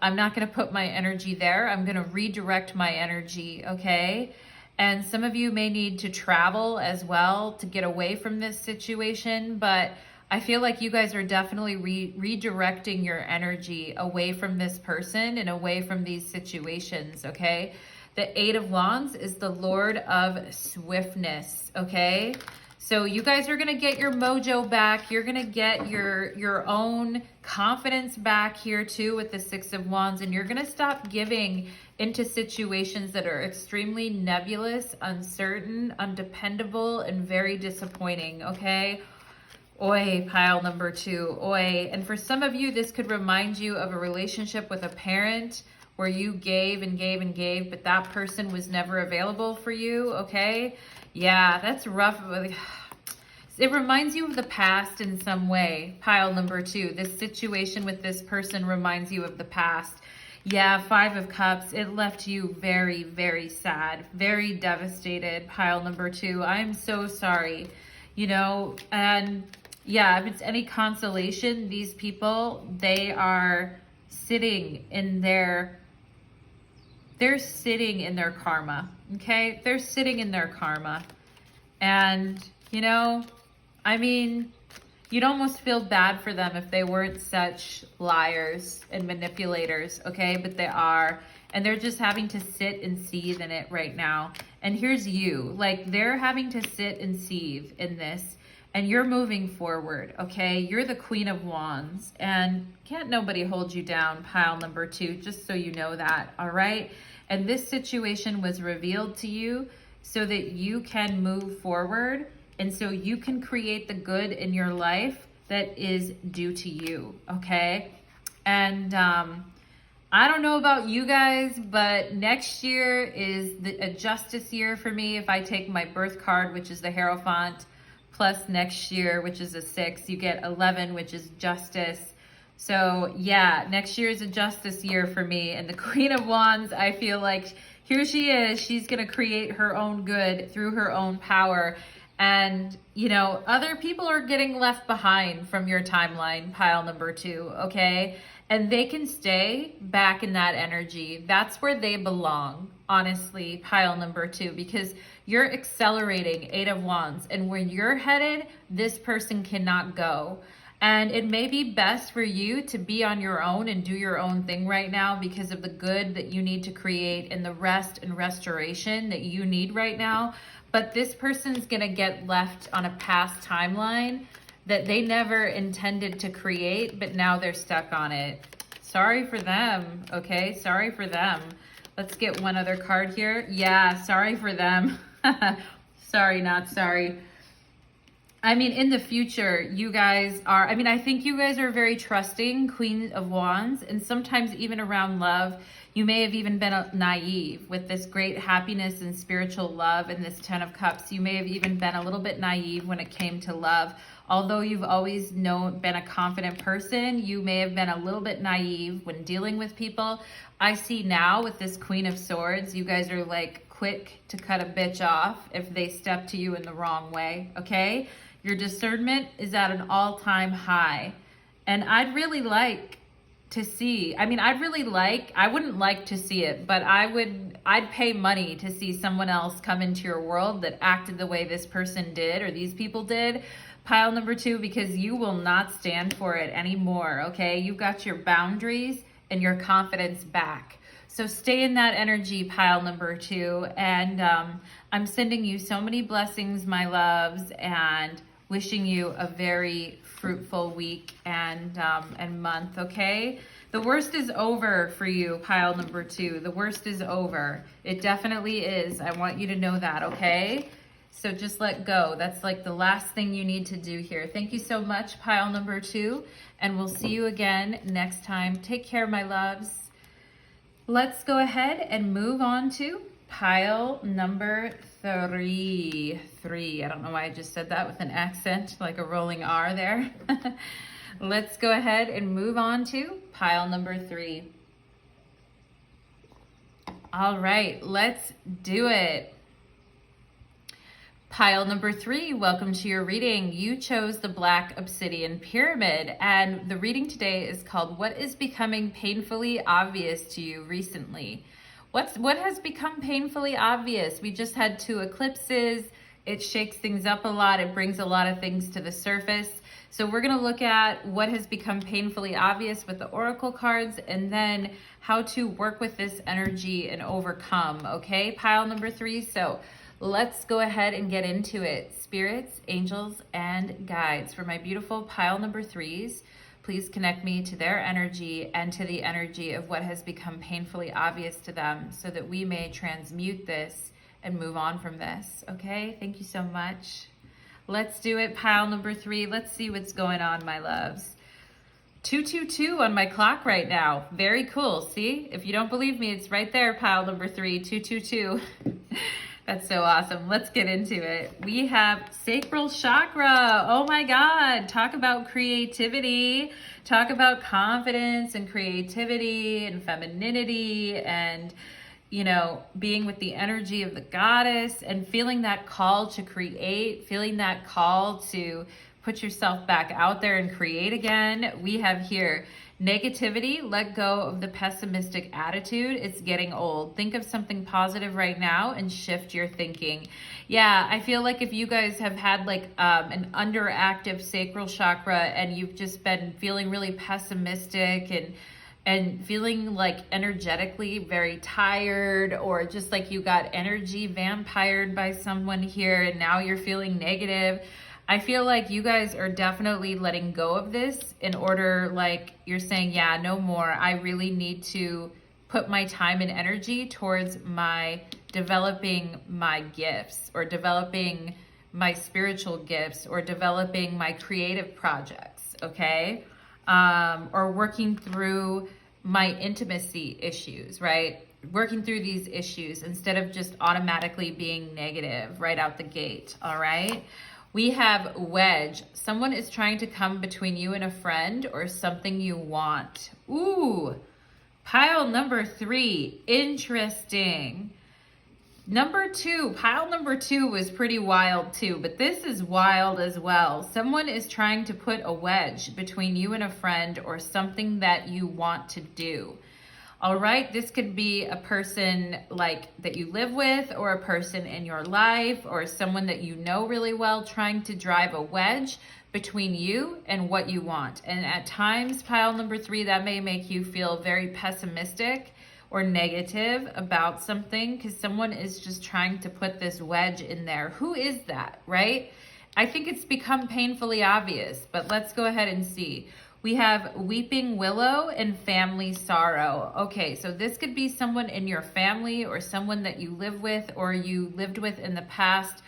I'm not gonna put my energy there. I'm gonna redirect my energy, okay? And some of you may need to travel as well to get away from this situation, but I feel like you guys are definitely redirecting your energy away from this person and away from these situations, okay? The 8 of Wands is the Lord of Swiftness, okay? So you guys are going to get your mojo back. You're going to get your own confidence back here too with the 6 of Wands. And you're going to stop giving into situations that are extremely nebulous, uncertain, undependable, and very disappointing, okay? Oi, pile number 2, oi. And for some of you, this could remind you of a relationship with a parent where you gave and gave and gave, but that person was never available for you, okay? Yeah, that's rough. It reminds you of the past in some way, pile number 2. This situation with this person reminds you of the past. Yeah, 5 of Cups, it left you very, very sad, very devastated, pile number 2. I'm so sorry, you know, and yeah, if it's any consolation, these people, they are sitting in their, they're sitting in their karma, okay? They're sitting in their karma. And, you know, I mean, you'd almost feel bad for them if they weren't such liars and manipulators, okay? But they are. And they're just having to sit and seethe in it right now. And here's you. Like, they're having to sit and seethe in this. And you're moving forward, okay? You're the Queen of Wands. And can't nobody hold you down, pile number 2, just so you know that, all right? And this situation was revealed to you so that you can move forward and so you can create the good in your life that is due to you, okay? And I don't know about you guys, but next year is a justice year for me. If I take my birth card, which is the Hierophant, plus next year, which is a 6, you get 11, which is justice. So yeah, next year is a justice year for me. And the Queen of Wands, I feel like here she is. She's going to create her own good through her own power. And, you know, other people are getting left behind from your timeline, pile number 2, okay? And they can stay back in that energy. That's where they belong, honestly, pile number 2, because you're accelerating, 8 of Wands. And where you're headed, this person cannot go. And it may be best for you to be on your own and do your own thing right now because of the good that you need to create and the rest and restoration that you need right now. But this person's gonna get left on a past timeline that they never intended to create, but now they're stuck on it. Sorry for them, okay? Sorry for them. Let's get one other card here. Yeah, sorry for them. Sorry, not sorry. I mean, in the future, you guys are, I mean, I think you guys are very trusting, Queen of Wands, and sometimes even around love, you may have even been naive with this great happiness and spiritual love and this 10 of Cups. You may have even been a little bit naive when it came to love. Although you've always been a confident person, you may have been a little bit naive when dealing with people. I see now with this Queen of Swords, you guys are like quick to cut a bitch off if they step to you in the wrong way, okay? Your discernment is at an all-time high. And I'd really like to see, I mean, I wouldn't like to see it, but I'd pay money to see someone else come into your world that acted the way this person did or these people did, pile number 2, because you will not stand for it anymore, okay? You've got your boundaries and your confidence back. So stay in that energy, pile number 2. And I'm sending you so many blessings, my loves, and wishing you a very fruitful week and month, okay? The worst is over for you, pile number 2. The worst is over. It definitely is. I want you to know that, okay? So just let go. That's like the last thing you need to do here. Thank you so much, pile number 2. And we'll see you again next time. Take care, my loves. Let's go ahead and move on to pile number 3. 3. I don't know why I just said that with an accent, like a rolling R there. Let's go ahead and move on to pile number 3. All right, let's do it. Pile number 3, welcome to your reading. You chose the Black Obsidian Pyramid, and the reading today is called What is Becoming Painfully Obvious to You Recently? What has become painfully obvious? We just had 2 eclipses. It shakes things up a lot. It brings a lot of things to the surface. So we're going to look at what has become painfully obvious with the oracle cards, and then how to work with this energy and overcome, okay? Pile number 3. So let's go ahead and get into it. Spirits, angels, and guides. For my beautiful pile number 3s, please connect me to their energy and to the energy of what has become painfully obvious to them so that we may transmute this and move on from this. Okay, thank you so much. Let's do it, pile number 3. Let's see what's going on, my loves. 222 on my clock right now. Very cool. See, if you don't believe me, it's right there, pile number 3, 222. That's so awesome. Let's get into it. We have sacral chakra. Oh my God. Talk about creativity. Talk about confidence and creativity and femininity and, you know, being with the energy of the goddess and feeling that call to create, feeling that call to put yourself back out there and create again. We have here negativity. Let go of the pessimistic attitude. It's getting old. Think of something positive right now and shift your thinking. Yeah, I feel like if you guys have had like an underactive sacral chakra and you've just been feeling really pessimistic and feeling like energetically very tired, or just like you got energy vampired by someone here and now you're feeling negative, I feel like you guys are definitely letting go of this in order, like you're saying, yeah, no more. I really need to put my time and energy towards my developing my gifts, or developing my spiritual gifts, or developing my creative projects, okay? Or working through my intimacy issues, right? Working through these issues instead of just automatically being negative right out the gate, all right? We have wedge. Someone is trying to come between you and a friend or something you want. Ooh, pile number 3, interesting. Number 2, pile number 2 was pretty wild too, but this is wild as well. Someone is trying to put a wedge between you and a friend or something that you want to do. All right, this could be a person like that you live with, or a person in your life, or someone that you know really well, trying to drive a wedge between you and what you want. And at times, pile number 3, that may make you feel very pessimistic or negative about something, because someone is just trying to put this wedge in there. Who is that, right? I think it's become painfully obvious, but let's go ahead and see. We have weeping willow and family sorrow. Okay, so this could be someone in your family, or someone that you live with or you lived with in the past,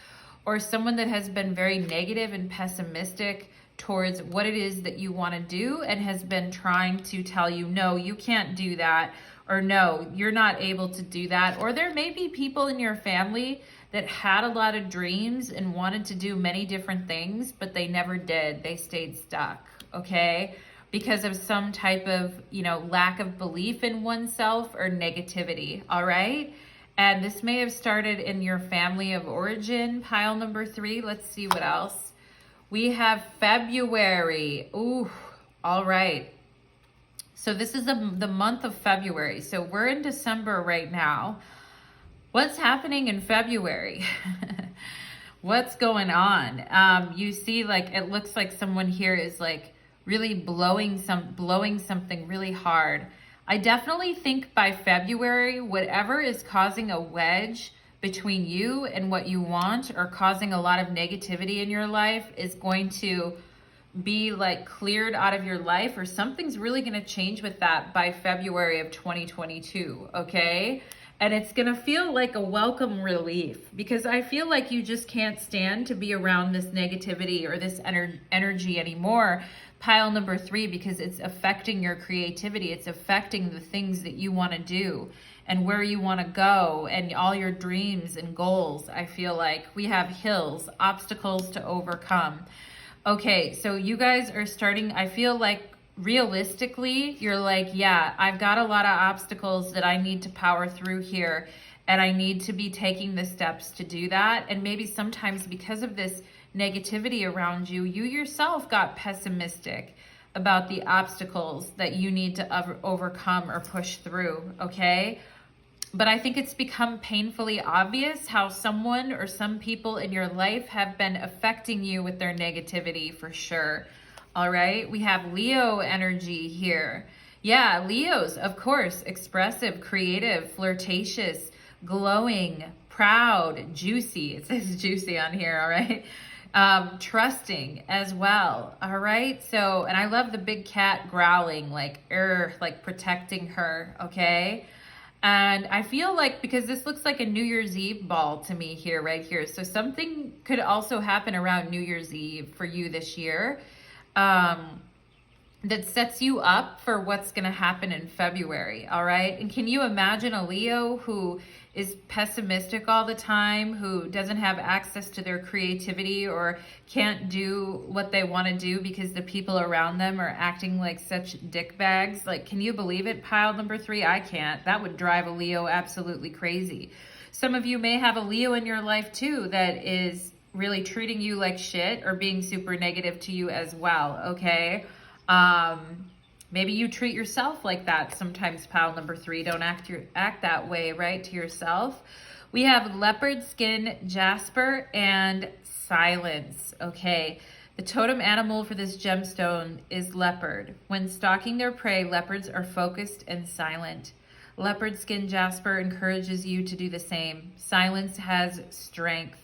or someone that has been very negative and pessimistic towards what it is that you want to do and has been trying to tell you, no, you can't do that, or no, you're not able to do that. Or there may be people in your family that had a lot of dreams and wanted to do many different things, but they never did. They stayed stuck, okay? Because of some type of, you know, lack of belief in oneself or negativity, all right? And this may have started in your family of origin, pile number 3. Let's see what else. We have February. Ooh, all right. So this is the month of February. So we're in December right now. What's happening in February? What's going on? You see, like, it looks like someone here is like really blowing something really hard. I definitely think by February, whatever is causing a wedge between you and what you want, or causing a lot of negativity in your life, is going to be like cleared out of your life, or something's really going to change with that by February of 2022, okay? And it's going to feel like a welcome relief, because I feel like you just can't stand to be around this negativity or this energy anymore, pile number 3, because it's affecting your creativity. It's affecting the things that you want to do and where you want to go and all your dreams and goals. I feel like we have hills, obstacles to overcome. Okay, so you guys are starting, I feel like realistically, you're like, yeah, I've got a lot of obstacles that I need to power through here, and I need to be taking the steps to do that. And maybe sometimes because of this negativity around you, you yourself got pessimistic about the obstacles that you need to overcome or push through, okay? But I think it's become painfully obvious how someone or some people in your life have been affecting you with their negativity, for sure. All right, we have Leo energy here. Yeah, Leos, of course, expressive, creative, flirtatious, glowing, proud, juicy. It says juicy on here, all right? Trusting as well, all right? So, and I love the big cat growling, like protecting her, okay? And I feel like, because this looks like a New Year's Eve ball to me here, right here. So something could also happen around New Year's Eve for you this year, that sets you up for what's going to happen in February, all right? And can you imagine a Leo who is pessimistic all the time, who doesn't have access to their creativity or can't do what they want to do because the people around them are acting like such dick bags? Like, can you believe it, pile number 3? I can't. That would drive a Leo absolutely crazy. Some of you may have a Leo in your life too that is really treating you like shit or being super negative to you as well, okay? Maybe you treat yourself like that sometimes, pile number 3. Don't act that way, right, to yourself. We have leopard skin, jasper, and silence, okay? The totem animal for this gemstone is leopard. When stalking their prey, leopards are focused and silent. Leopard skin jasper encourages you to do the same. Silence has strength.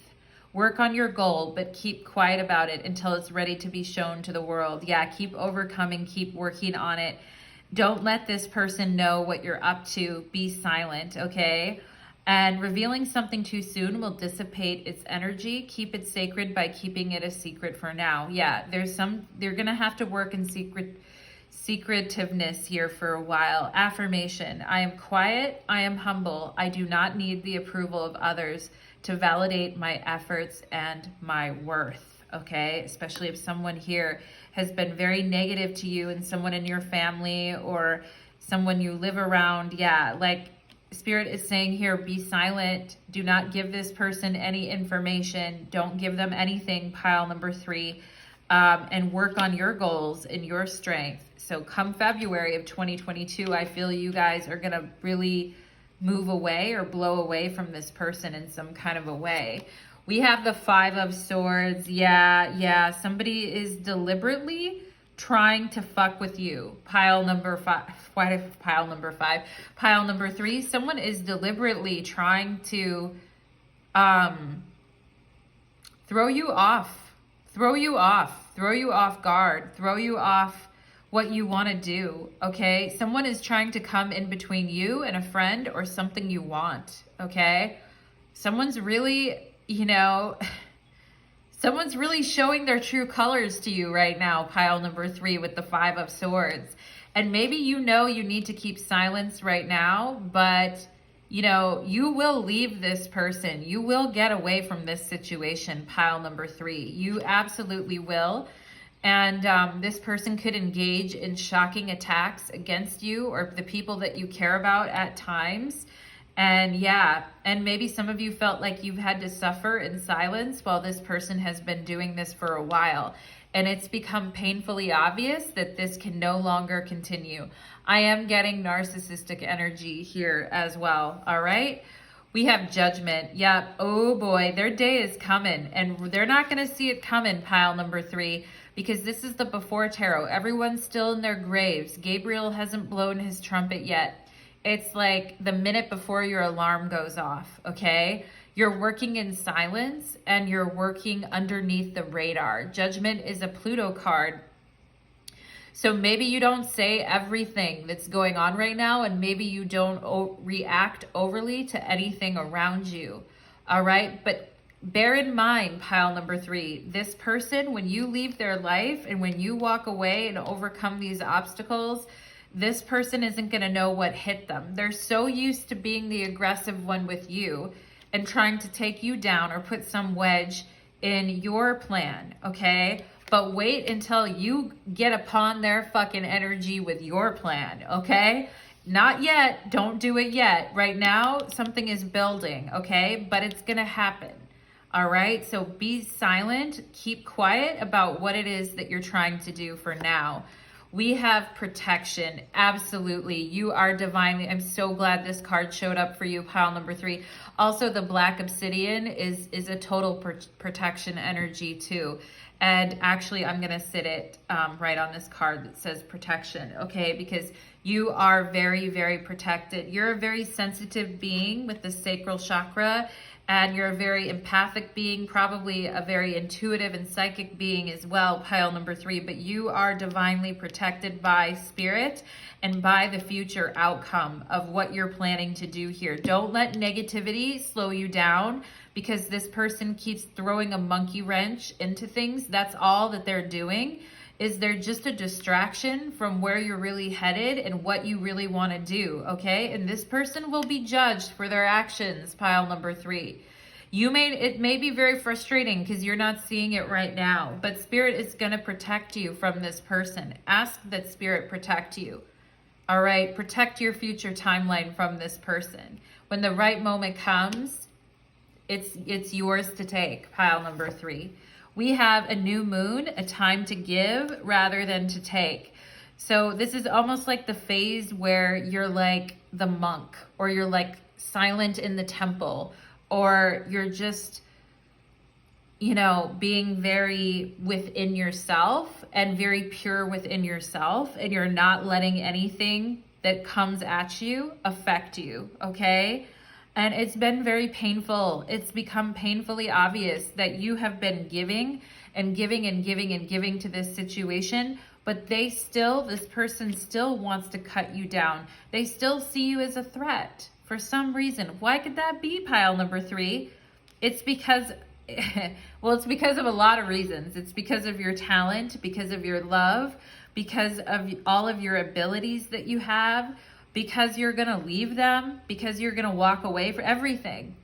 Work on your goal, but keep quiet about it until it's ready to be shown to the world. Yeah, keep overcoming, keep working on it. Don't let this person know what you're up to. Be silent, okay? And revealing something too soon will dissipate its energy. Keep it sacred by keeping it a secret for now. Yeah, they're gonna have to work in secretiveness here for a while. Affirmation: I am quiet, I am humble. I do not need the approval of others to validate my efforts and my worth, okay? Especially if someone here has been very negative to you, and someone in your family or someone you live around. Yeah, like Spirit is saying here, be silent. Do not give this person any information. Don't give them anything, pile number 3, and work on your goals and your strength. So come February of 2022, I feel you guys are gonna really move away or blow away from this person in some kind of a way. We have the 5 of Swords. Yeah, somebody is deliberately trying to fuck with you. Pile number 5. Why pile number 5? Pile number 3, someone is deliberately trying to throw you off guard, throw you off what you want to do, okay? Someone is trying to come in between you and a friend or something you want, okay? Someone's really, someone's really showing their true colors to you right now, pile number 3, with the 5 of Swords. And maybe you need to keep silence right now, but you will leave this person. You will get away from this situation, pile number 3. You absolutely will. And this person could engage in shocking attacks against you or the people that you care about at times. And yeah, and maybe some of you felt like you've had to suffer in silence while this person has been doing this for a while. And it's become painfully obvious that this can no longer continue. I am getting narcissistic energy here as well, all right? We have Judgment. Yep. Oh boy, their day is coming, and they're not going to see it coming, pile number 3, because this is the before tarot. Everyone's still in their graves. Gabriel hasn't blown his trumpet yet. It's like the minute before your alarm goes off, okay? You're working in silence, and you're working underneath the radar. Judgment is a Pluto card. So maybe you don't say everything that's going on right now, and maybe you don't react overly to anything around you. All right. But bear in mind, pile number 3, this person, when you leave their life and when you walk away and overcome these obstacles, this person isn't going to know what hit them. They're so used to being the aggressive one with you and trying to take you down or put some wedge in your plan. Okay. But wait until you get upon their fucking energy with your plan, okay? Not yet. Don't do it yet. Right now, something is building, okay? But it's going to happen, all right? So be silent. Keep quiet about what it is that you're trying to do for now. We have protection. Absolutely. You are divinely. I'm so glad this card showed up for you, pile number 3. Also, the black obsidian is a total protection energy too. And actually, I'm going to sit it right on this card that says protection, okay? Because you are very, very protected. You're a very sensitive being with the sacral chakra, and you're a very empathic being, probably a very intuitive and psychic being as well, pile number 3. But you are divinely protected by spirit and by the future outcome of what you're planning to do here. Don't let negativity slow you down, because this person keeps throwing a monkey wrench into things. That's all that they're doing, is they're just a distraction from where you're really headed and what you really want to do, okay? And this person will be judged for their actions, pile number 3. It may be very frustrating because you're not seeing it right now, but Spirit is going to protect you from this person. Ask that Spirit protect you. All right, protect your future timeline from this person. When the right moment comes, it's yours to take, pile number 3. We have a new moon, a time to give rather than to take. So this is almost like the phase where you're like the monk, or you're like silent in the temple, or you're just, you know, being very within yourself and very pure within yourself, and you're not letting anything that comes at you affect you, okay? And it's been very painful. It's become painfully obvious that you have been giving and giving and giving and giving to this situation, but this person still wants to cut you down. They still see you as a threat for some reason. Why could that be, pile number 3? It's because, well, it's because of a lot of reasons. It's because of your talent, because of your love, because of all of your abilities that you have, because you're going to leave them, because you're going to walk away for everything,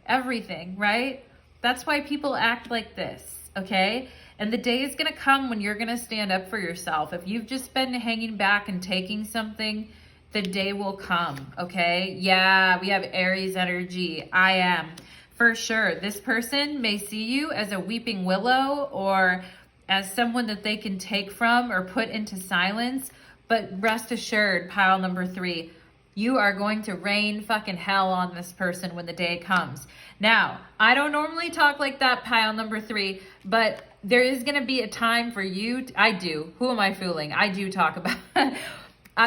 right? That's why people act like this, okay? And the day is going to come when you're going to stand up for yourself. If you've just been hanging back and taking something, the day will come, okay? Yeah, we have Aries energy. I am. For sure. This person may see you as a weeping willow, or as someone that they can take from or put into silence. But rest assured, pile number 3, you are going to rain fucking hell on this person when the day comes. Now, I don't normally talk like that, pile number 3, but there is going to be a time for you. I do. Who am I fooling? I do talk about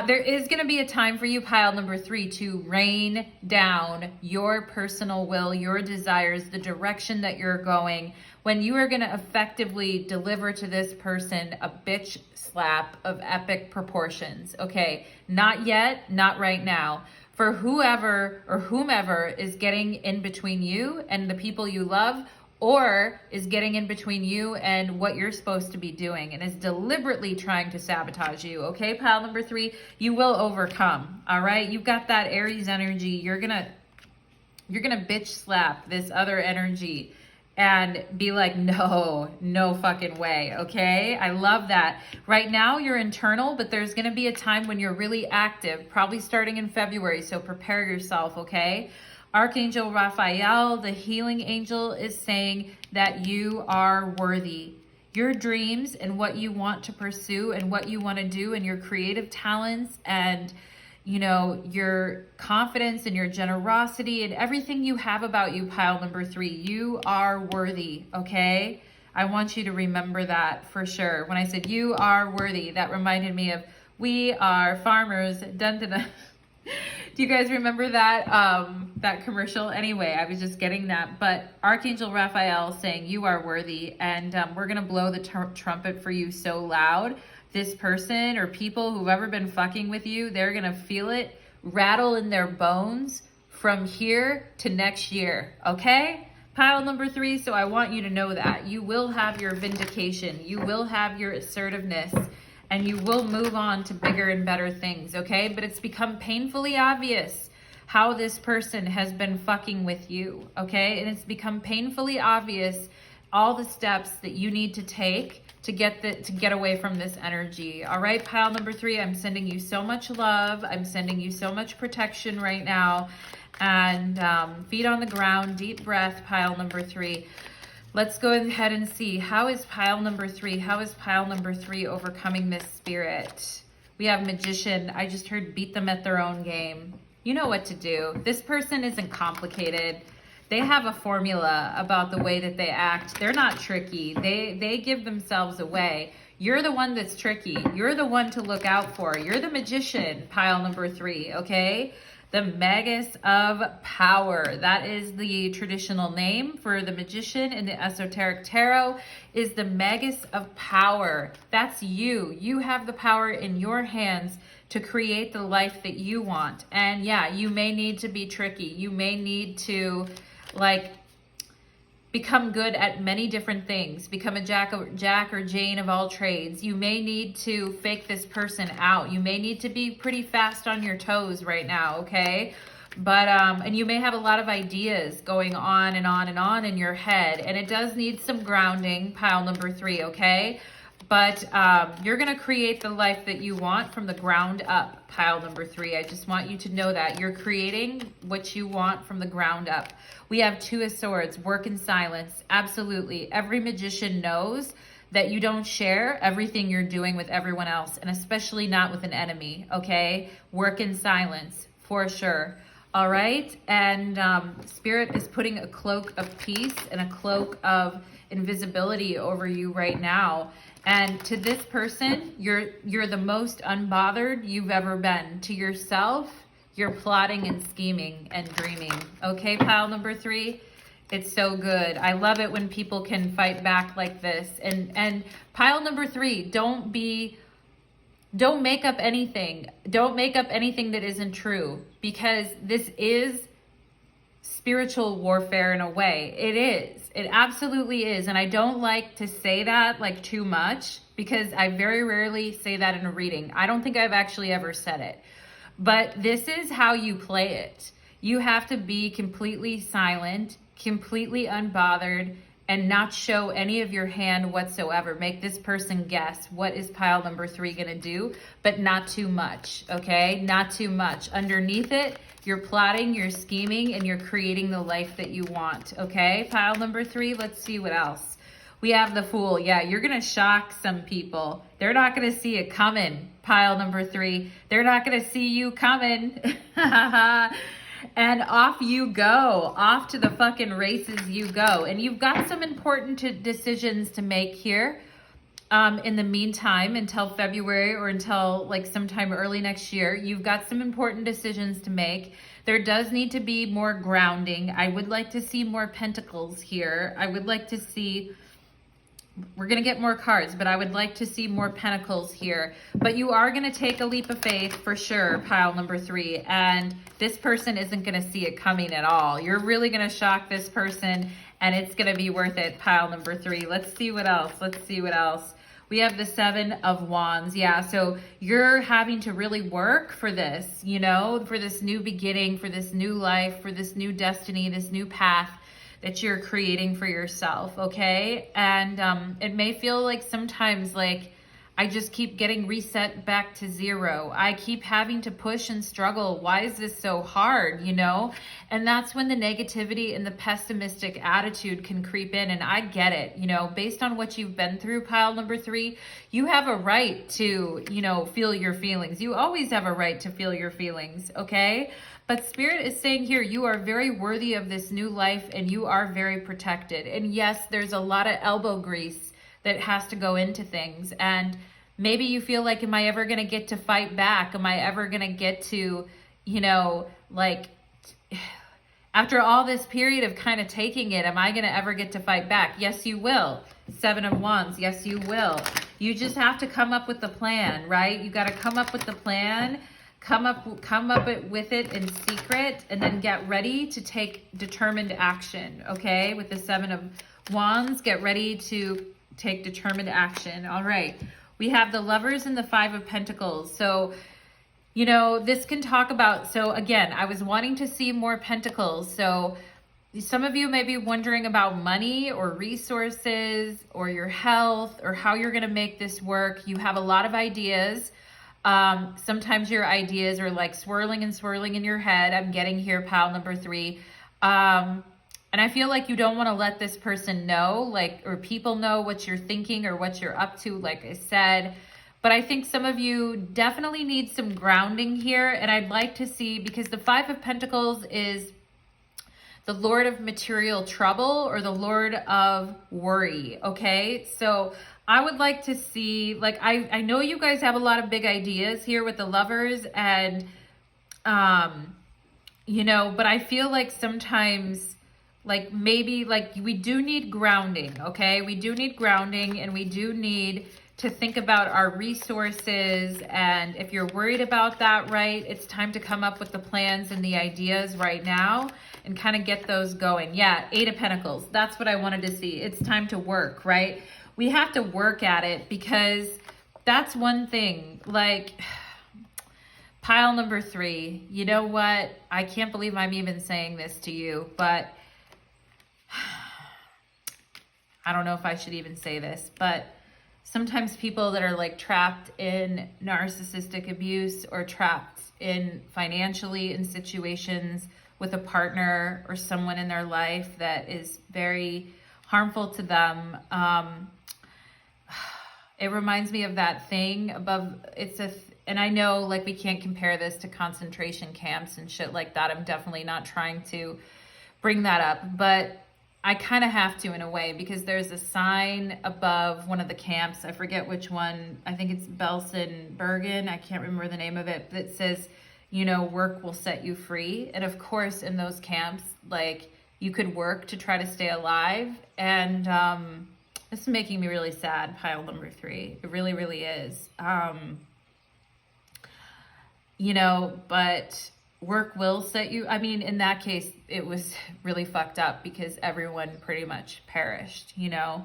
there is going to be a time for you, pile number 3, to rain down your personal will, your desires, the direction that you're going, when you are going to effectively deliver to this person a bitch slap of epic proportions. Okay, not yet, not right now. For whoever or whomever is getting in between you and the people you love, or is getting in between you and what you're supposed to be doing, and is deliberately trying to sabotage you. Okay, pile number 3, you will overcome. All right, you've got that Aries energy. You're gonna bitch slap this other energy and be like, no fucking way, okay? I love that. Right now, you're internal, but there's going to be a time when you're really active, probably starting in February, so prepare yourself, okay? Archangel Raphael, the healing angel, is saying that you are worthy. Your dreams and what you want to pursue and what you want to do and your creative talents and you know, your confidence and your generosity and everything you have about you, pile number 3. You are worthy, okay? I want you to remember that for sure. When I said you are worthy, that reminded me of we are farmers, dun dun dun. Do you guys remember that that commercial? Anyway, I was just getting that. But Archangel Raphael saying you are worthy, and we're gonna blow the trumpet for you so loud. This person or people who've ever been fucking with you, they're gonna feel it rattle in their bones from here to next year, okay? Pile number 3, so I want you to know that. You will have your vindication. You will have your assertiveness. And you will move on to bigger and better things, okay? But it's become painfully obvious how this person has been fucking with you, okay? And it's become painfully obvious all the steps that you need to take to get away from this energy. All right, pile number 3, I'm sending you so much love. I'm sending you so much protection right now. And feet on the ground, deep breath, pile number 3. Let's go ahead and see, how is pile number 3? How is pile number 3 overcoming this spirit? We have Magician. I just heard beat them at their own game. You know what to do. This person isn't complicated. They have a formula about the way that they act. They're not tricky. They give themselves away. You're the one that's tricky. You're the one to look out for. You're the Magician, pile number 3, okay? The Magus of Power. That is the traditional name for the Magician in the Esoteric Tarot, is the Magus of Power. That's you. You have the power in your hands to create the life that you want. And yeah, you may need to be tricky. You may need to like become good at many different things. Become a Jack or Jane of all trades. You may need to fake this person out. You may need to be pretty fast on your toes right now, okay? But, and you may have a lot of ideas going on and on and on in your head. And it does need some grounding, pile number 3, okay? But you're gonna create the life that you want from the ground up, pile number 3. I just want you to know that. You're creating what you want from the ground up. We have 2 of Swords, work in silence. Absolutely. Every magician knows that you don't share everything you're doing with everyone else, and especially not with an enemy, okay? Work in silence, for sure. All right? And Spirit is putting a cloak of peace and a cloak of invisibility over you right now. And to this person, you're the most unbothered you've ever been. To yourself, you're plotting and scheming and dreaming. Okay, pile number 3? It's so good. I love it when people can fight back like this. And pile number 3, don't make up anything. Don't make up anything that isn't true, because this is spiritual warfare in a way. It is. It absolutely is. And I don't like to say that like too much, because I very rarely say that in a reading. I don't think I've actually ever said it. But this is how you play it. You have to be completely silent, completely unbothered, and not show any of your hand whatsoever. Make this person guess what is pile number 3 gonna do, but not too much, okay? Not too much. Underneath it, you're plotting, you're scheming, and you're creating the life that you want, okay? Pile number 3, let's see what else. We have the Fool. Yeah, you're gonna shock some people. They're not gonna see it coming, pile number 3. They're not gonna see you coming. And off you go. Off to the fucking races you go. And you've got some important decisions to make here. In the meantime, until February or until like sometime early next year, you've got some important decisions to make. There does need to be more grounding. I would like to see more pentacles here. I would like to see... We're going to get more cards, but I would like to see more pentacles here. But you are going to take a leap of faith for sure, pile number 3. And this person isn't going to see it coming at all. You're really going to shock this person, and it's going to be worth it, pile number 3. Let's see what else. Let's see what else. We have the 7 of Wands. Yeah, so you're having to really work for this, you know, for this new beginning, for this new life, for this new destiny, this new path that you're creating for yourself, okay? And it may feel like sometimes like I just keep getting reset back to zero. I keep having to push and struggle. Why is this so hard, you know? And that's when the negativity and the pessimistic attitude can creep in. And I get it, you know, based on what you've been through, pile number 3, you have a right to, you know, feel your feelings. You always have a right to feel your feelings, okay? But Spirit is saying here, you are very worthy of this new life and you are very protected. And yes, there's a lot of elbow grease that has to go into things. And maybe you feel like, am I ever going to get to fight back? Am I ever going to get to, you know, like, after all this period of kind of taking it, am I going to ever get to fight back? Yes, you will. 7 of Wands. Yes, you will. You just have to come up with the plan, right? You got to come up with the plan, come up with it in secret, and then get ready to take determined action, okay? With the 7 of Wands, get ready to take determined action. All right. We have the Lovers and the 5 of Pentacles. So, you know, this can talk about, so again, I was wanting to see more pentacles. So some of you may be wondering about money or resources or your health or how you're going to make this work. You have a lot of ideas. Sometimes your ideas are like swirling and swirling in your head. I'm getting here, pile number 3. And I feel like you don't want to let this person know, like, or people know what you're thinking or what you're up to, like I said. But I think some of you definitely need some grounding here. And I'd like to see, because the 5 of Pentacles is the Lord of material trouble or the Lord of worry, okay? So I would like to see, like, I know you guys have a lot of big ideas here with the Lovers and, you know, but I feel like sometimes, like, maybe, like, we do need grounding, okay? We do need grounding, and we do need to think about our resources. And if you're worried about that, right, it's time to come up with the plans and the ideas right now and kind of get those going. Yeah, 8 of Pentacles. That's what I wanted to see. It's time to work, right? We have to work at it, because that's one thing. Like, pile number 3, you know what? I can't believe I'm even saying this to you, but I don't know if I should even say this, but sometimes people that are like trapped in narcissistic abuse or trapped in financially in situations with a partner or someone in their life that is very harmful to them. It reminds me of that thing above. And I know, like, we can't compare this to concentration camps and shit like that. I'm definitely not trying to bring that up, but I kind of have to in a way, because there's a sign above one of the camps. I forget which one. I think it's Belsen Bergen. I can't remember the name of it, that says, you know, work will set you free. And of course, in those camps, like, you could work to try to stay alive. And this is making me really sad, pile number 3. It really, really is. You know, but work will set you. I mean, in that case, it was really fucked up because everyone pretty much perished, you know.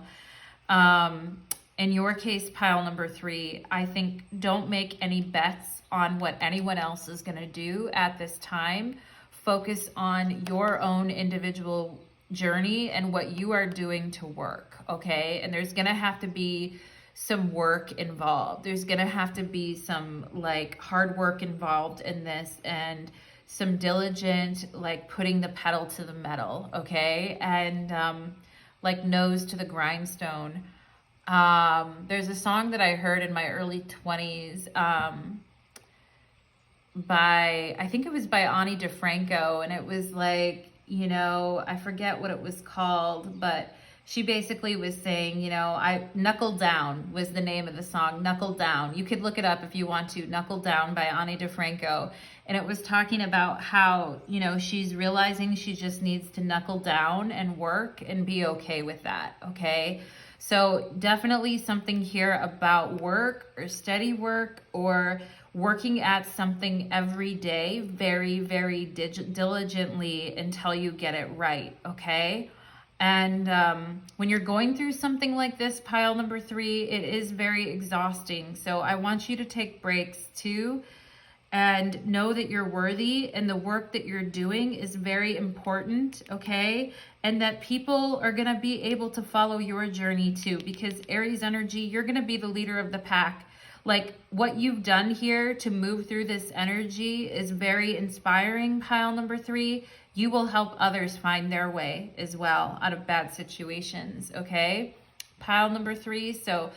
In your case, pile number 3, I think don't make any bets on what anyone else is going to do at this time. Focus on your own individual journey and what you are doing to work, okay? And there's going to have to be some work involved. There's going to have to be some, like, hard work involved in this, and some diligent, like, putting the pedal to the metal, okay? And like, nose to the grindstone. There's a song that I heard in my early 20s by, I think it was by Ani DeFranco, and it was like, you know, I forget what it was called, but she basically was saying, you know, Knuckle Down was the name of the song, Knuckle Down. You could look it up if you want to, Knuckle Down by Ani DeFranco. And it was talking about how, you know, she's realizing she just needs to knuckle down and work and be okay with that, okay? So definitely something here about work or steady work or working at something every day very, very diligently until you get it right, okay? And when you're going through something like this, pile number 3, it is very exhausting. So I want you to take breaks too. and know that you're worthy and the work that you're doing is very important, okay? And that people are going to be able to follow your journey too, because Aries energy, you're going to be the leader of the pack. Like what you've done here to move through this energy is very inspiring, pile number 3. You will help others find their way as well out of bad situations, okay? Pile number 3. So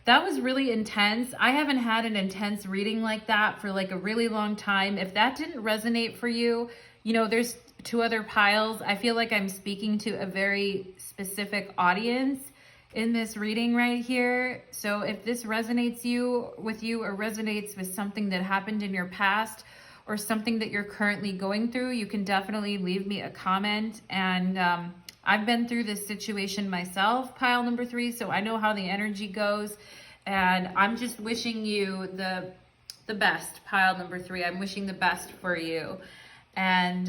that was really intense. I haven't had an intense reading like that for like a really long time. If that didn't resonate for you, you know, there's 2 other piles. I feel like I'm speaking to a very specific audience in this reading right here. So if this resonates with you or resonates with something that happened in your past or something that you're currently going through, you can definitely leave me a comment. And I've been through this situation myself, pile number 3, so I know how the energy goes. And I'm just wishing you the best, pile number 3. I'm wishing the best for you. And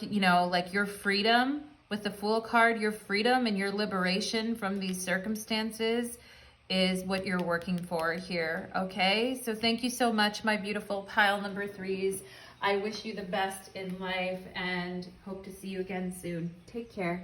you know, like your freedom with the Fool card, your freedom and your liberation from these circumstances is what you're working for here, okay? So thank you so much, my beautiful pile number 3s. I wish you the best in life and hope to see you again soon. Take care.